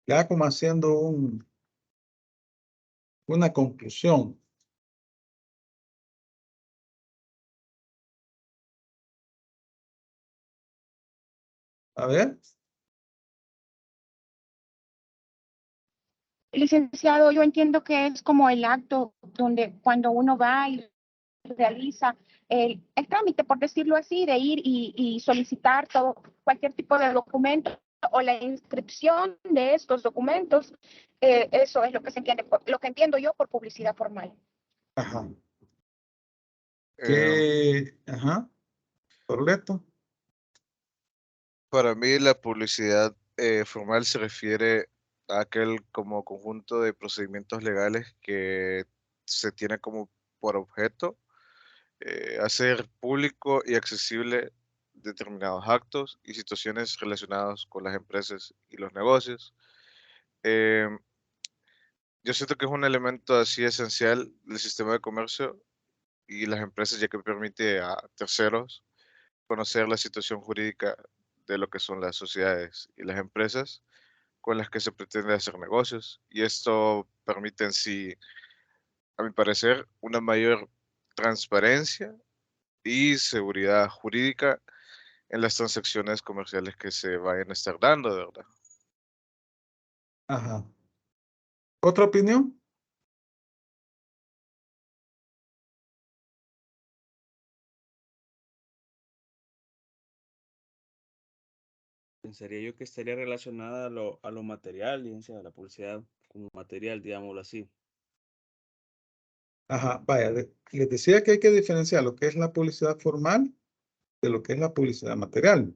Ya como haciendo una conclusión. A ver. Licenciado, yo entiendo que es como el acto donde cuando uno va y realiza el trámite, por decirlo así, de ir y solicitar cualquier tipo de documento o la inscripción de estos documentos. Eso es lo que se entiende, lo que entiendo yo por publicidad formal. Ajá. Ajá. Correcto. Para mí la publicidad formal se refiere a aquel como conjunto de procedimientos legales que se tiene como por objeto hacer público y accesible determinados actos y situaciones relacionados con las empresas y los negocios. Yo siento que es un elemento así esencial del sistema de comercio y las empresas, ya que permite a terceros conocer la situación jurídica de lo que son las sociedades y las empresas con las que se pretende hacer negocios. Y esto permite en sí, a mi parecer, una mayor transparencia y seguridad jurídica en las transacciones comerciales que se vayan a estar dando, de verdad. Ajá. ¿Otra opinión? Pensaría yo que estaría relacionada a lo material, licenciado, a la publicidad como material, digámoslo así. Ajá, vaya, les decía que hay que diferenciar lo que es la publicidad formal de lo que es la publicidad material.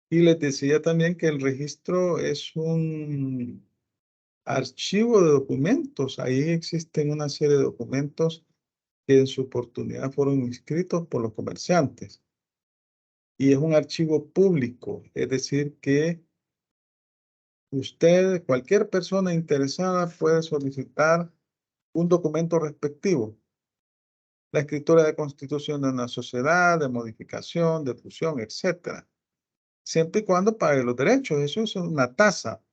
Y les decía también que el registro es un archivo de documentos. Ahí existen una serie de documentos que en su oportunidad fueron inscritos por los comerciantes. Y es un archivo público, es decir que usted, cualquier persona interesada puede solicitar un documento respectivo. La escritura de constitución de una sociedad, de modificación, de fusión, etc. Siempre y cuando pague los derechos. Eso es una tasa,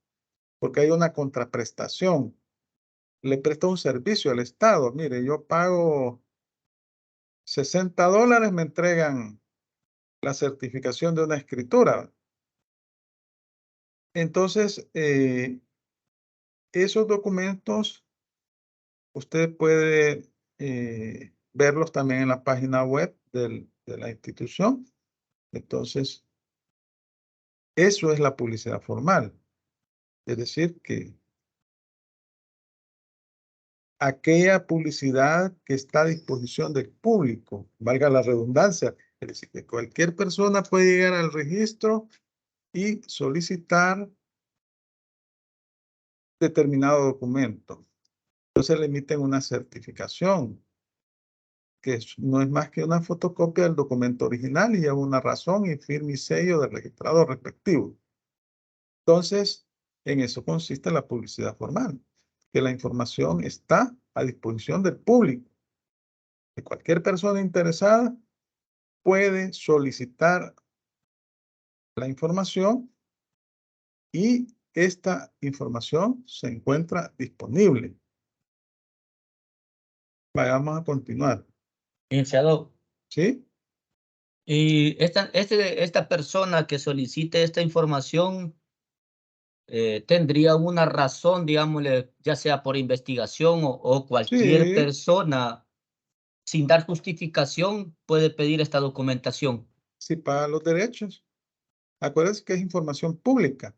porque hay una contraprestación. Le presta un servicio al Estado. Mire, yo pago $60, me entregan la certificación de una escritura. Entonces, esos documentos usted puede verlos también en la página web de la institución. Entonces, eso es la publicidad formal. Es decir, que aquella publicidad que está a disposición del público, valga la redundancia, es decir, que cualquier persona puede llegar al registro y solicitar determinado documento. Entonces le emiten una certificación, que no es más que una fotocopia del documento original y lleva una razón y firma y sello del registrado respectivo. Entonces, en eso consiste la publicidad formal, que la información está a disposición del público. Que cualquier persona interesada puede solicitar la información y esta información se encuentra disponible. Vamos a continuar. Licenciado. ¿Sí? Y esta persona que solicite esta información tendría una razón, digámosle, ya sea por investigación o cualquier Sí. persona sin dar justificación puede pedir esta documentación. Si paga los derechos. Acuérdense que es información pública.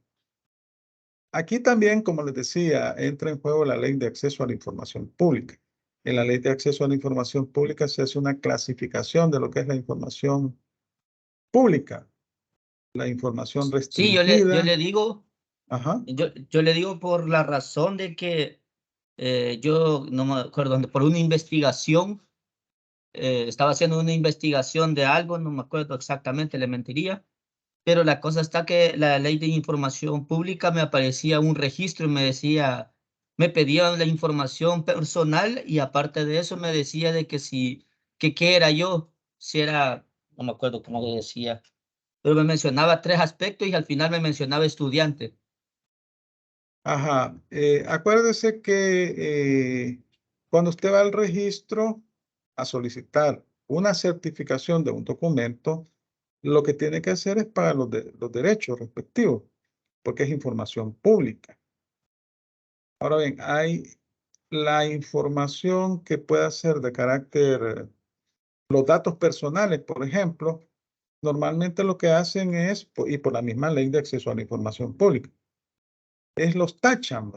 Aquí también, como les decía, entra en juego la ley de acceso a la información pública. En la ley de acceso a la información pública se hace una clasificación de lo que es la información pública. La información Sí, restringida. yo le digo, Ajá. yo le digo por la razón de que yo no me acuerdo, por una investigación, estaba haciendo una investigación de algo, no me acuerdo exactamente, le mentiría, pero la cosa está que la ley de información pública me aparecía un registro y me decía, me pedían la información personal y aparte de eso me decía de que qué era yo, si era, no me acuerdo cómo le decía, pero me mencionaba 3 aspectos y al final me mencionaba estudiante. Ajá. Acuérdese que cuando usted va al registro a solicitar una certificación de un documento, lo que tiene que hacer es pagar los derechos respectivos, porque es información pública. Ahora bien, hay la información que pueda ser de carácter, los datos personales, por ejemplo, normalmente lo que hacen es, y por la misma ley de acceso a la información pública, es los tachan.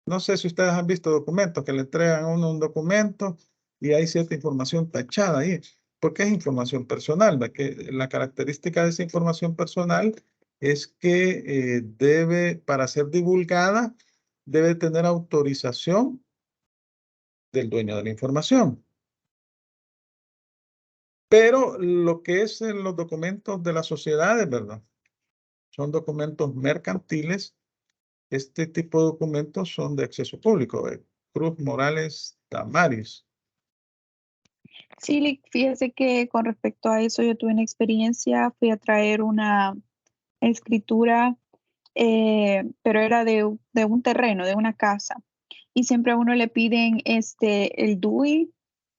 No sé si ustedes han visto documentos que le entregan a uno un documento y hay cierta información tachada ahí, porque es información personal, ¿ve? Que la característica de esa información personal es que para ser divulgada, debe tener autorización del dueño de la información. Pero lo que es en los documentos de las sociedades, ¿verdad? Son documentos mercantiles. Este tipo de documentos son de acceso público. Cruz Morales Tamaris. Sí, fíjese que con respecto a eso yo tuve una experiencia, fui a traer una escritura, pero era de un terreno, de una casa. Y siempre a uno le piden el DUI,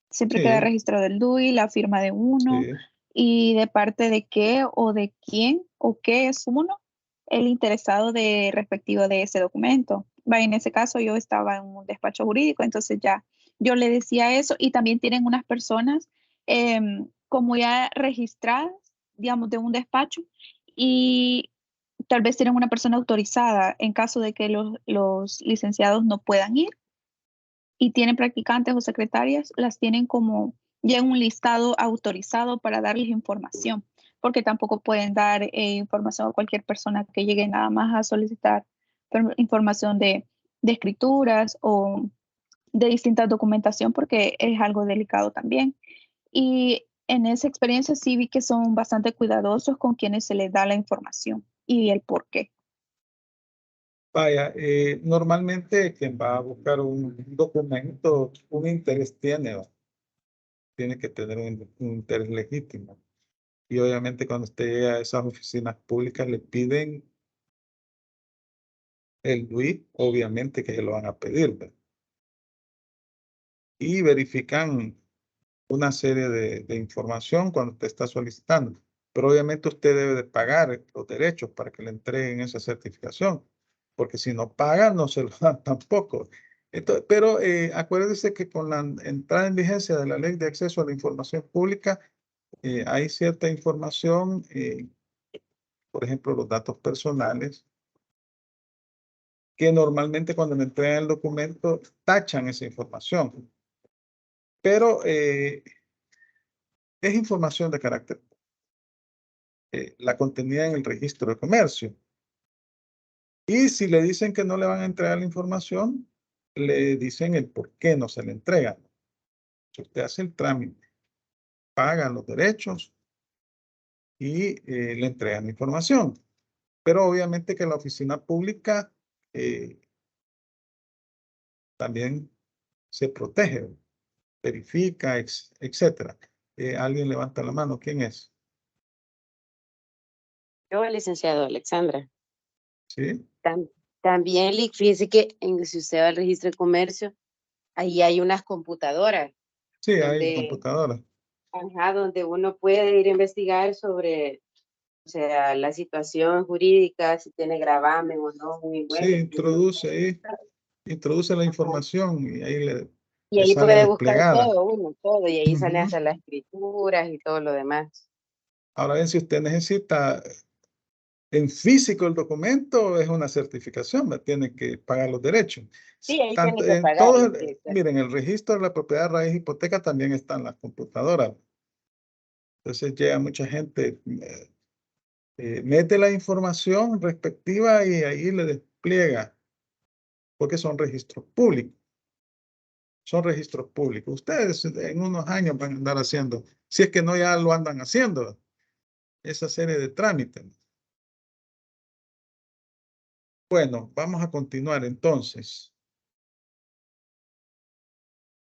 siempre queda Sí, registrado el DUI, la firma de uno sí. y de parte de qué o de quién o qué es uno el interesado de respectivo de ese documento. Va, en ese caso yo estaba en un despacho jurídico, entonces ya yo le decía eso y también tienen unas personas como ya registradas, digamos, de un despacho y tal vez tienen una persona autorizada en caso de que los licenciados no puedan ir y tienen practicantes o secretarias, las tienen como ya en un listado autorizado para darles información, porque tampoco pueden dar información a cualquier persona que llegue nada más a solicitar información de escrituras o de distinta documentación, porque es algo delicado también. Y en esa experiencia sí vi que son bastante cuidadosos con quienes se les da la información y el por qué. Vaya, normalmente quien va a buscar un documento, un interés tiene, ¿va? Tiene que tener un interés legítimo. Y obviamente cuando usted llega a esas oficinas públicas le piden el DUI, obviamente que se lo van a pedir, ¿verdad? Y verifican una serie de información cuando usted está solicitando. Pero obviamente usted debe de pagar los derechos para que le entreguen esa certificación, porque si no paga no se lo dan tampoco. Entonces, pero acuérdese que con la entrada en vigencia de la Ley de Acceso a la Información Pública, hay cierta información, por ejemplo, los datos personales, que normalmente cuando me entregan el documento tachan esa información. Pero es información de carácter, la contenida en el registro de comercio. Y si le dicen que no le van a entregar la información, le dicen el por qué no se le entrega. Si usted hace el trámite, paga los derechos y le entregan la información. Pero obviamente que la oficina pública también se protege, verifica, etcétera. Alguien levanta la mano. ¿Quién es? Yo, licenciado Alexandra. Sí. También, fíjese que si usted va al registro de comercio, ahí hay unas computadoras. Sí, hay computadoras. Ajá, donde uno puede ir a investigar sobre, o sea, la situación jurídica, si tiene gravamen o no, un Sí, inmueble. introduce ahí, introduce la información y ahí le Y ahí sale puede buscar desplegada. todo, y ahí sale Ujú. hasta las escrituras y todo lo demás. Ahora bien, si usted necesita en físico el documento, es una certificación, me tiene que pagar los derechos. Sí, ahí Tanto, tiene que en pagar. todo, miren, el registro de la propiedad raíz hipoteca también está en las computadoras. Entonces llega mucha gente, mete la información respectiva y ahí le despliega, porque son registros públicos. Son registros públicos. Ustedes en unos años van a andar haciendo, si es que no ya lo andan haciendo, esa serie de trámites. Bueno, vamos a continuar entonces.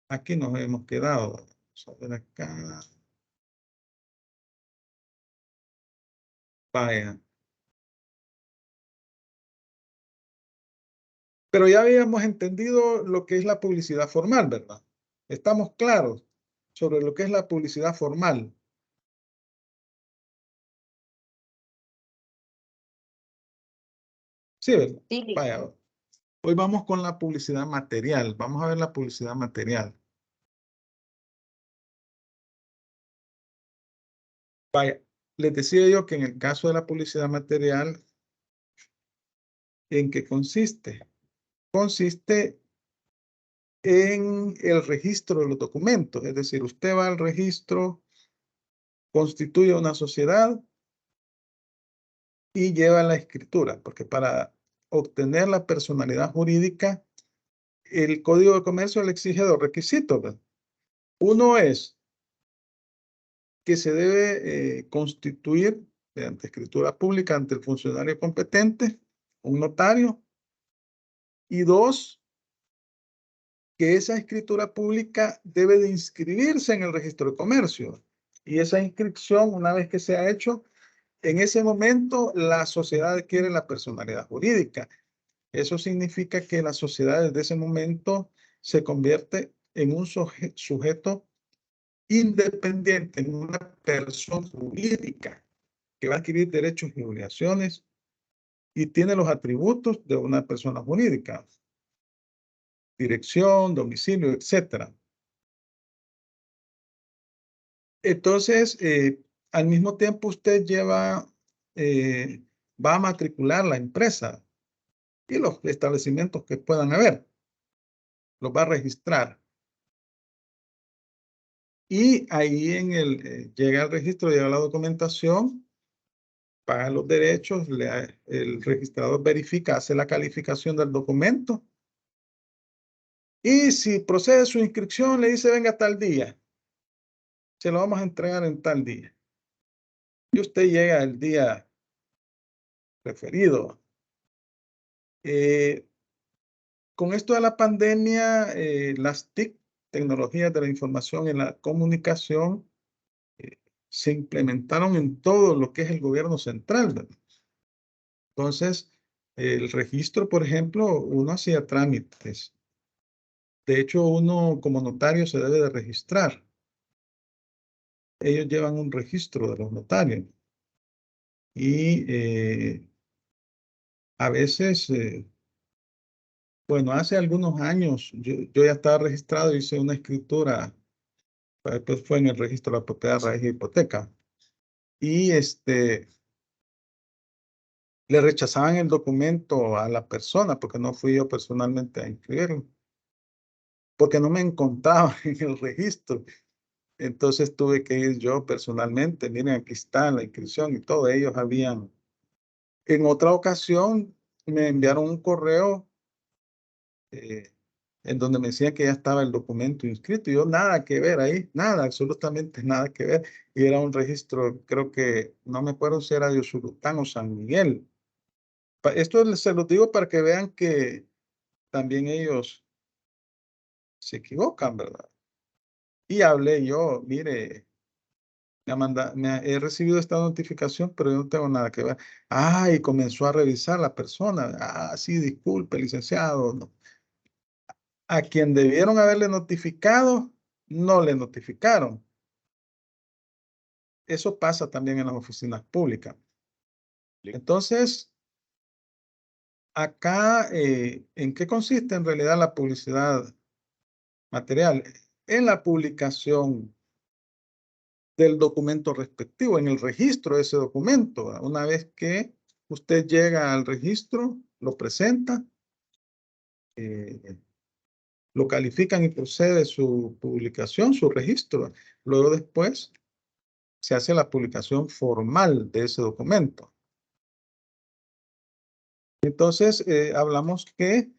Aquí nos hemos quedado. Vamos a ver acá. Vaya. Pero ya habíamos entendido lo que es la publicidad formal, ¿verdad? Estamos claros sobre lo que es la publicidad formal. Sí, ¿verdad? Sí. Vaya. Hoy vamos con la publicidad material. Vamos a ver la publicidad material. Vaya, les decía yo que en el caso de la publicidad material, ¿en qué consiste? Consiste en el registro de los documentos. Es decir, usted va al registro, constituye una sociedad y lleva la escritura, porque para obtener la personalidad jurídica, el Código de Comercio le exige dos requisitos, ¿verdad? Uno es que se debe constituir mediante escritura pública ante el funcionario competente, un notario, y dos, que esa escritura pública debe de inscribirse en el registro de comercio. Y esa inscripción, una vez que se ha hecho, en ese momento la sociedad adquiere la personalidad jurídica. Eso significa que la sociedad desde ese momento se convierte en un sujeto independiente, en una persona jurídica que va a adquirir derechos y obligaciones y tiene los atributos de una persona jurídica. Dirección, domicilio, etcétera. Entonces, al mismo tiempo usted va a matricular la empresa y los establecimientos que puedan haber. Los va a registrar. Y ahí llega el registro, llega la documentación, paga los derechos, el registrador verifica, hace la calificación del documento. Y si procede su inscripción, le dice, venga tal día. Se lo vamos a entregar en tal día. Y usted llega el día referido. Con esto de la pandemia, las TIC, tecnologías de la información y la comunicación, se implementaron en todo lo que es el gobierno central, ¿verdad? Entonces, el registro, por ejemplo, uno hacía trámites. De hecho, uno como notario se debe de registrar. Ellos llevan un registro de los notarios. Y a veces Bueno, hace algunos años yo ya estaba registrado, hice una escritura, después fue en el registro de la propiedad, raíz y hipoteca. Y le rechazaban el documento a la persona porque no fui yo personalmente a inscribirlo, porque no me encontraba en el registro. Entonces tuve que ir yo personalmente. Miren, aquí está la inscripción y todo. Ellos habían. En otra ocasión me enviaron un correo en donde me decían que ya estaba el documento inscrito. Y yo nada que ver ahí, nada, absolutamente nada que ver. Y era un registro, creo que, no me acuerdo si era de Usulután o San Miguel. Esto se los digo para que vean que también ellos se equivocan, ¿verdad? Y hablé yo, mire, he recibido esta notificación, pero yo no tengo nada que ver. Ah, y comenzó a revisar la persona. Ah, sí, disculpe, licenciado. No. A quien debieron haberle notificado, no le notificaron. Eso pasa también en las oficinas públicas. Entonces, acá, ¿en qué consiste en realidad la publicidad material? En la publicación del documento respectivo, en el registro de ese documento. Una vez que usted llega al registro, lo presenta, lo califican y procede su publicación, su registro. Luego después se hace la publicación formal de ese documento. Entonces, hablamos que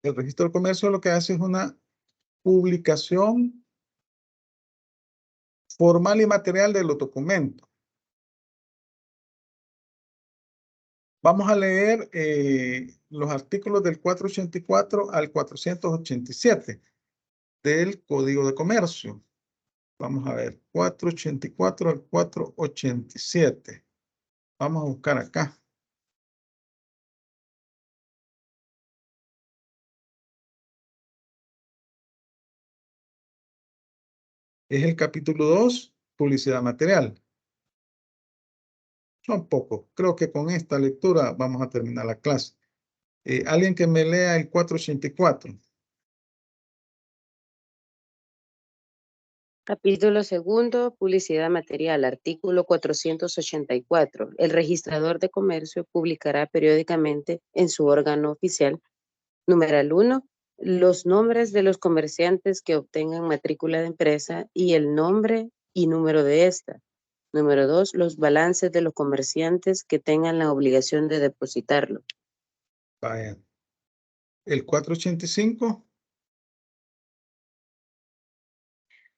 el registro de comercio lo que hace es una publicación formal y material de los documentos. Vamos a leer los artículos del 484 al 487 del Código de Comercio. Vamos a ver, 484 al 487. Vamos a buscar acá. Es el capítulo 2, publicidad material. Son pocos. Creo que con esta lectura vamos a terminar la clase. Alguien que me lea el 484. Capítulo segundo, publicidad material, artículo 484. El registrador de comercio publicará periódicamente en su órgano oficial, numeral 1, los nombres de los comerciantes que obtengan matrícula de empresa y el nombre y número de esta. Número 2, los balances de los comerciantes que tengan la obligación de depositarlo. Vaya. El 485.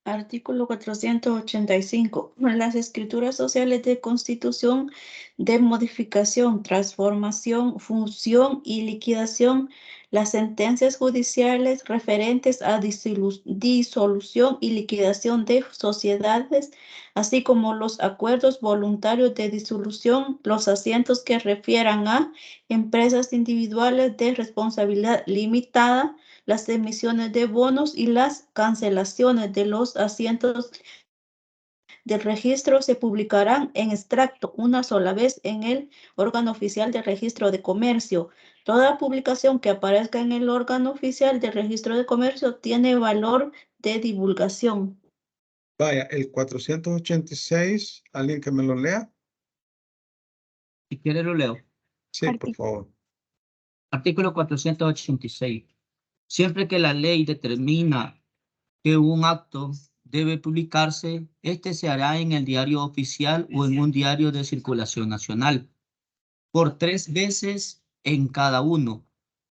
Artículo 485. Las escrituras sociales de constitución, de modificación, transformación, función y liquidación, las sentencias judiciales referentes a disolución y liquidación de sociedades, así como los acuerdos voluntarios de disolución, los asientos que refieran a empresas individuales de responsabilidad limitada, las emisiones de bonos y las cancelaciones de los asientos del registro se publicarán en extracto una sola vez en el órgano oficial de registro de comercio. Toda publicación que aparezca en el órgano oficial de registro de comercio tiene valor de divulgación. Vaya, el 486, ¿alguien que me lo lea? Si quiere lo leo. Sí, por favor. Artículo 486. Siempre que la ley determina que un acto debe publicarse, este se hará en el diario oficial o en un diario de circulación nacional, por 3 veces en cada uno,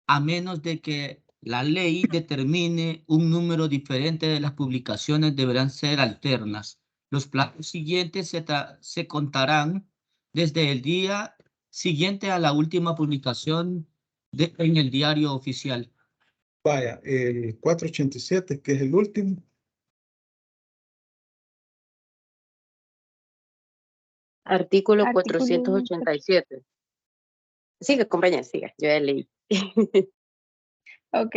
a menos de que la ley determine un número diferente de las publicaciones deberán ser alternas. Los plazos siguientes se contarán desde el día siguiente a la última publicación en el diario oficial. Vaya, el 487, que es el último. Artículo 487. Siga, compañera, siga. Yo ya leí. Ok.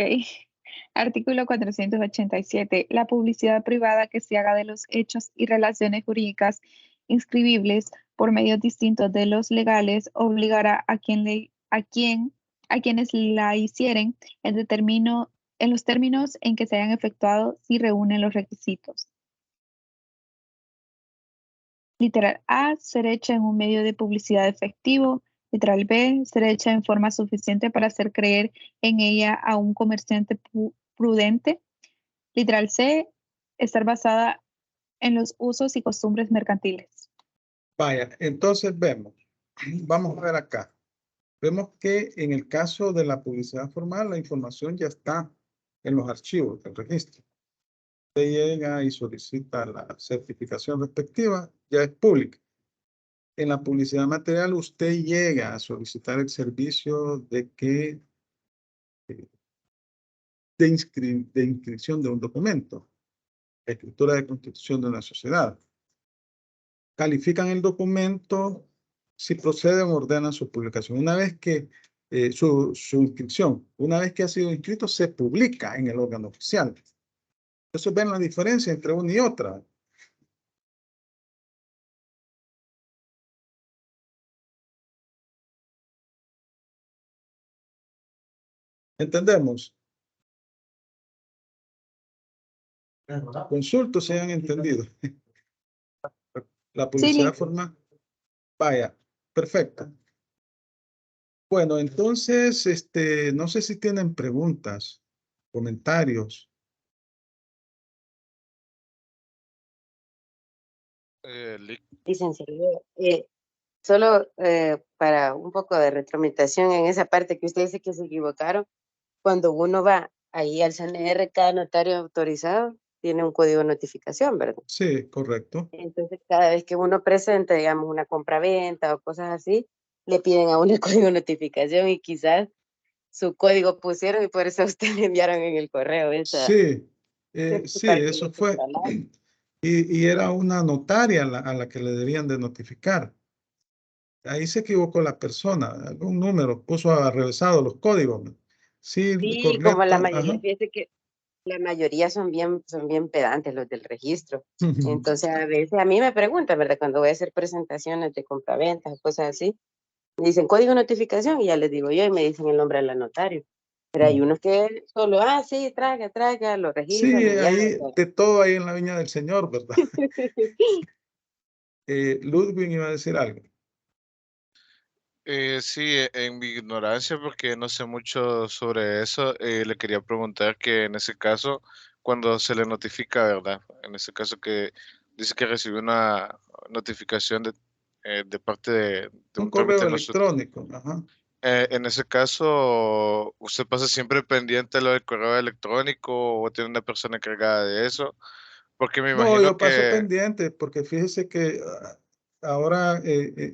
Artículo 487. La publicidad privada que se haga de los hechos y relaciones jurídicas inscribibles por medios distintos de los legales obligará a quien a quienes la hicieren en los términos en que se hayan efectuado si reúnen los requisitos. Literal A, ser hecha en un medio de publicidad efectivo. Literal B, ser hecha en forma suficiente para hacer creer en ella a un comerciante prudente. Literal C, estar basada en los usos y costumbres mercantiles. Vaya, entonces vamos a ver acá. Vemos que en el caso de la publicidad formal, la información ya está en los archivos del registro. Usted llega y solicita la certificación respectiva, ya es pública. En la publicidad material, usted llega a solicitar el servicio de inscripción de un documento, escritura de constitución de una sociedad. Califican el documento, si proceden, ordenan su publicación. Una vez que su inscripción, una vez que ha sido inscrito, se publica en el órgano oficial. Entonces ven la diferencia entre una y otra. ¿Entendemos? Consulto si han entendido. La publicidad formal. Vaya, perfecto. Bueno, entonces, no sé si tienen preguntas, comentarios. Licenciado, solo para un poco de retroalimentación en esa parte que usted dice que se equivocaron, cuando uno va ahí al CNR, cada notario autorizado tiene un código de notificación, ¿verdad? Sí, correcto. Entonces, cada vez que uno presenta, digamos, una compra-venta o cosas así, le piden a uno el código de notificación y quizás su código pusieron y por eso a usted le enviaron en el correo esa. Sí, sí, eso fue. Y era una notaria a la que le debían de notificar. Ahí se equivocó la persona, algún número, puso revesado los códigos. Sí, Sí, correcto. como la mayoría, Ajá. fíjese que la mayoría son bien pedantes los del registro. Entonces, a veces a mí me preguntan, ¿verdad? Cuando voy a hacer presentaciones de compraventas o cosas así, me dicen código de notificación y ya les digo yo y me dicen el nombre del notario. Pero hay unos que solo, sí, traiga, lo registran. Sí, Y ya, ahí, de todo ahí en la viña del Señor, ¿verdad? Ludwig iba a decir algo. Sí, en mi ignorancia, porque no sé mucho sobre eso, le quería preguntar que en ese caso, cuando se le notifica, ¿verdad? En ese caso que dice que recibió una notificación de parte de Un un trámite correo en nosotros. electrónico, ajá. En ese caso, ¿usted pasa siempre pendiente de lo del correo electrónico o tiene una persona encargada de eso? Porque me No, imagino yo paso que... pendiente porque fíjese que ahora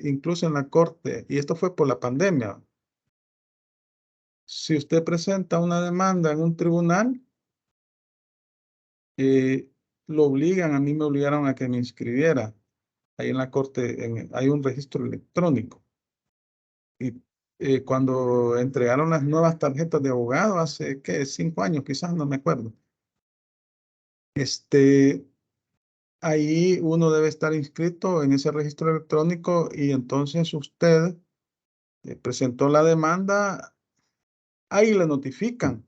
incluso en la corte, y esto fue por la pandemia, si usted presenta una demanda en un tribunal, lo obligan, a mí me obligaron a que me inscribiera. Ahí en la corte hay un registro electrónico. Y cuando entregaron las nuevas tarjetas de abogado, hace, ¿qué? 5 años, quizás, no me acuerdo. Ahí uno debe estar inscrito en ese registro electrónico y entonces usted presentó la demanda, ahí le notifican.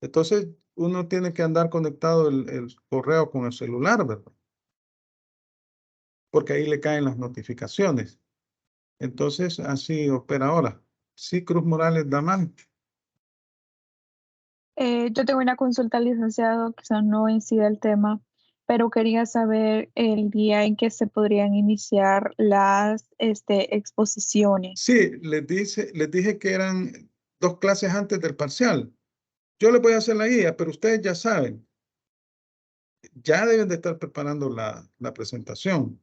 Entonces uno tiene que andar conectado el correo con el celular, ¿verdad? Porque ahí le caen las notificaciones. Entonces así opera ahora. Sí, Cruz Morales Damán. Yo tengo una consulta, licenciado, quizá no incida el tema, pero quería saber el día en que se podrían iniciar las exposiciones. Sí, les dije que eran 2 clases antes del parcial. Yo les voy a hacer la guía, pero ustedes ya saben, ya deben de estar preparando la presentación.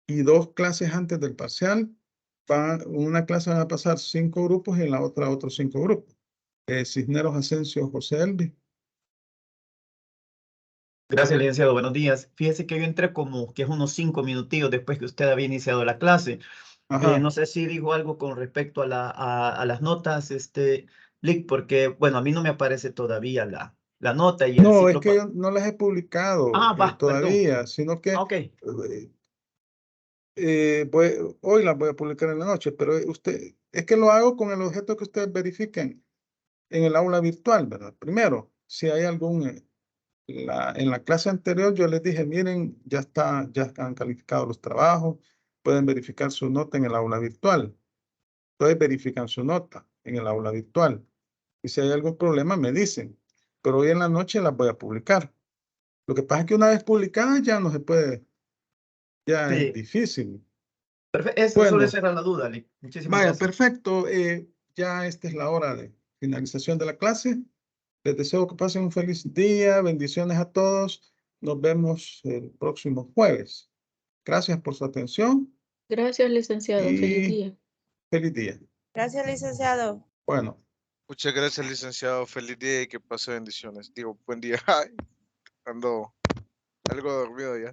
Y 2 clases antes del parcial, una clase van a pasar 5 grupos y en la otra otros 5 grupos. Cisneros Asensio José Elvi. Gracias, licenciado. Buenos días. Fíjese que yo entré como que es unos 5 minutillos después que usted había iniciado la clase. No sé si dijo algo con respecto a las notas, Lick, porque, bueno, a mí no me aparece todavía la nota y el No, ciclo. es que yo no las he publicado todavía, perdón. sino que Ok. hoy las voy a publicar en la noche, pero usted, es que lo hago con el objeto que ustedes verifiquen en el aula virtual, ¿verdad? Primero, si hay algún... en la clase anterior yo les dije, miren, ya han calificado los trabajos, pueden verificar su nota en el aula virtual. Entonces verifican su nota en el aula virtual. Y si hay algún problema me dicen, pero hoy en la noche las voy a publicar. Lo que pasa es que una vez publicadas ya no se puede, ya Sí. es difícil. Perfecto. Eso Bueno. solo esa era la duda, Ali. Muchísimas Vaya, gracias. perfecto. Ya esta es la hora de finalización de la clase. Les deseo que pasen un feliz día. Bendiciones a todos. Nos vemos el próximo jueves. Gracias por su atención. Gracias, licenciado. Feliz Y día. feliz día. Gracias, licenciado. Bueno. Muchas gracias, licenciado. Feliz día y que pase bendiciones. Digo, buen día. Ay, ando algo dormido ya.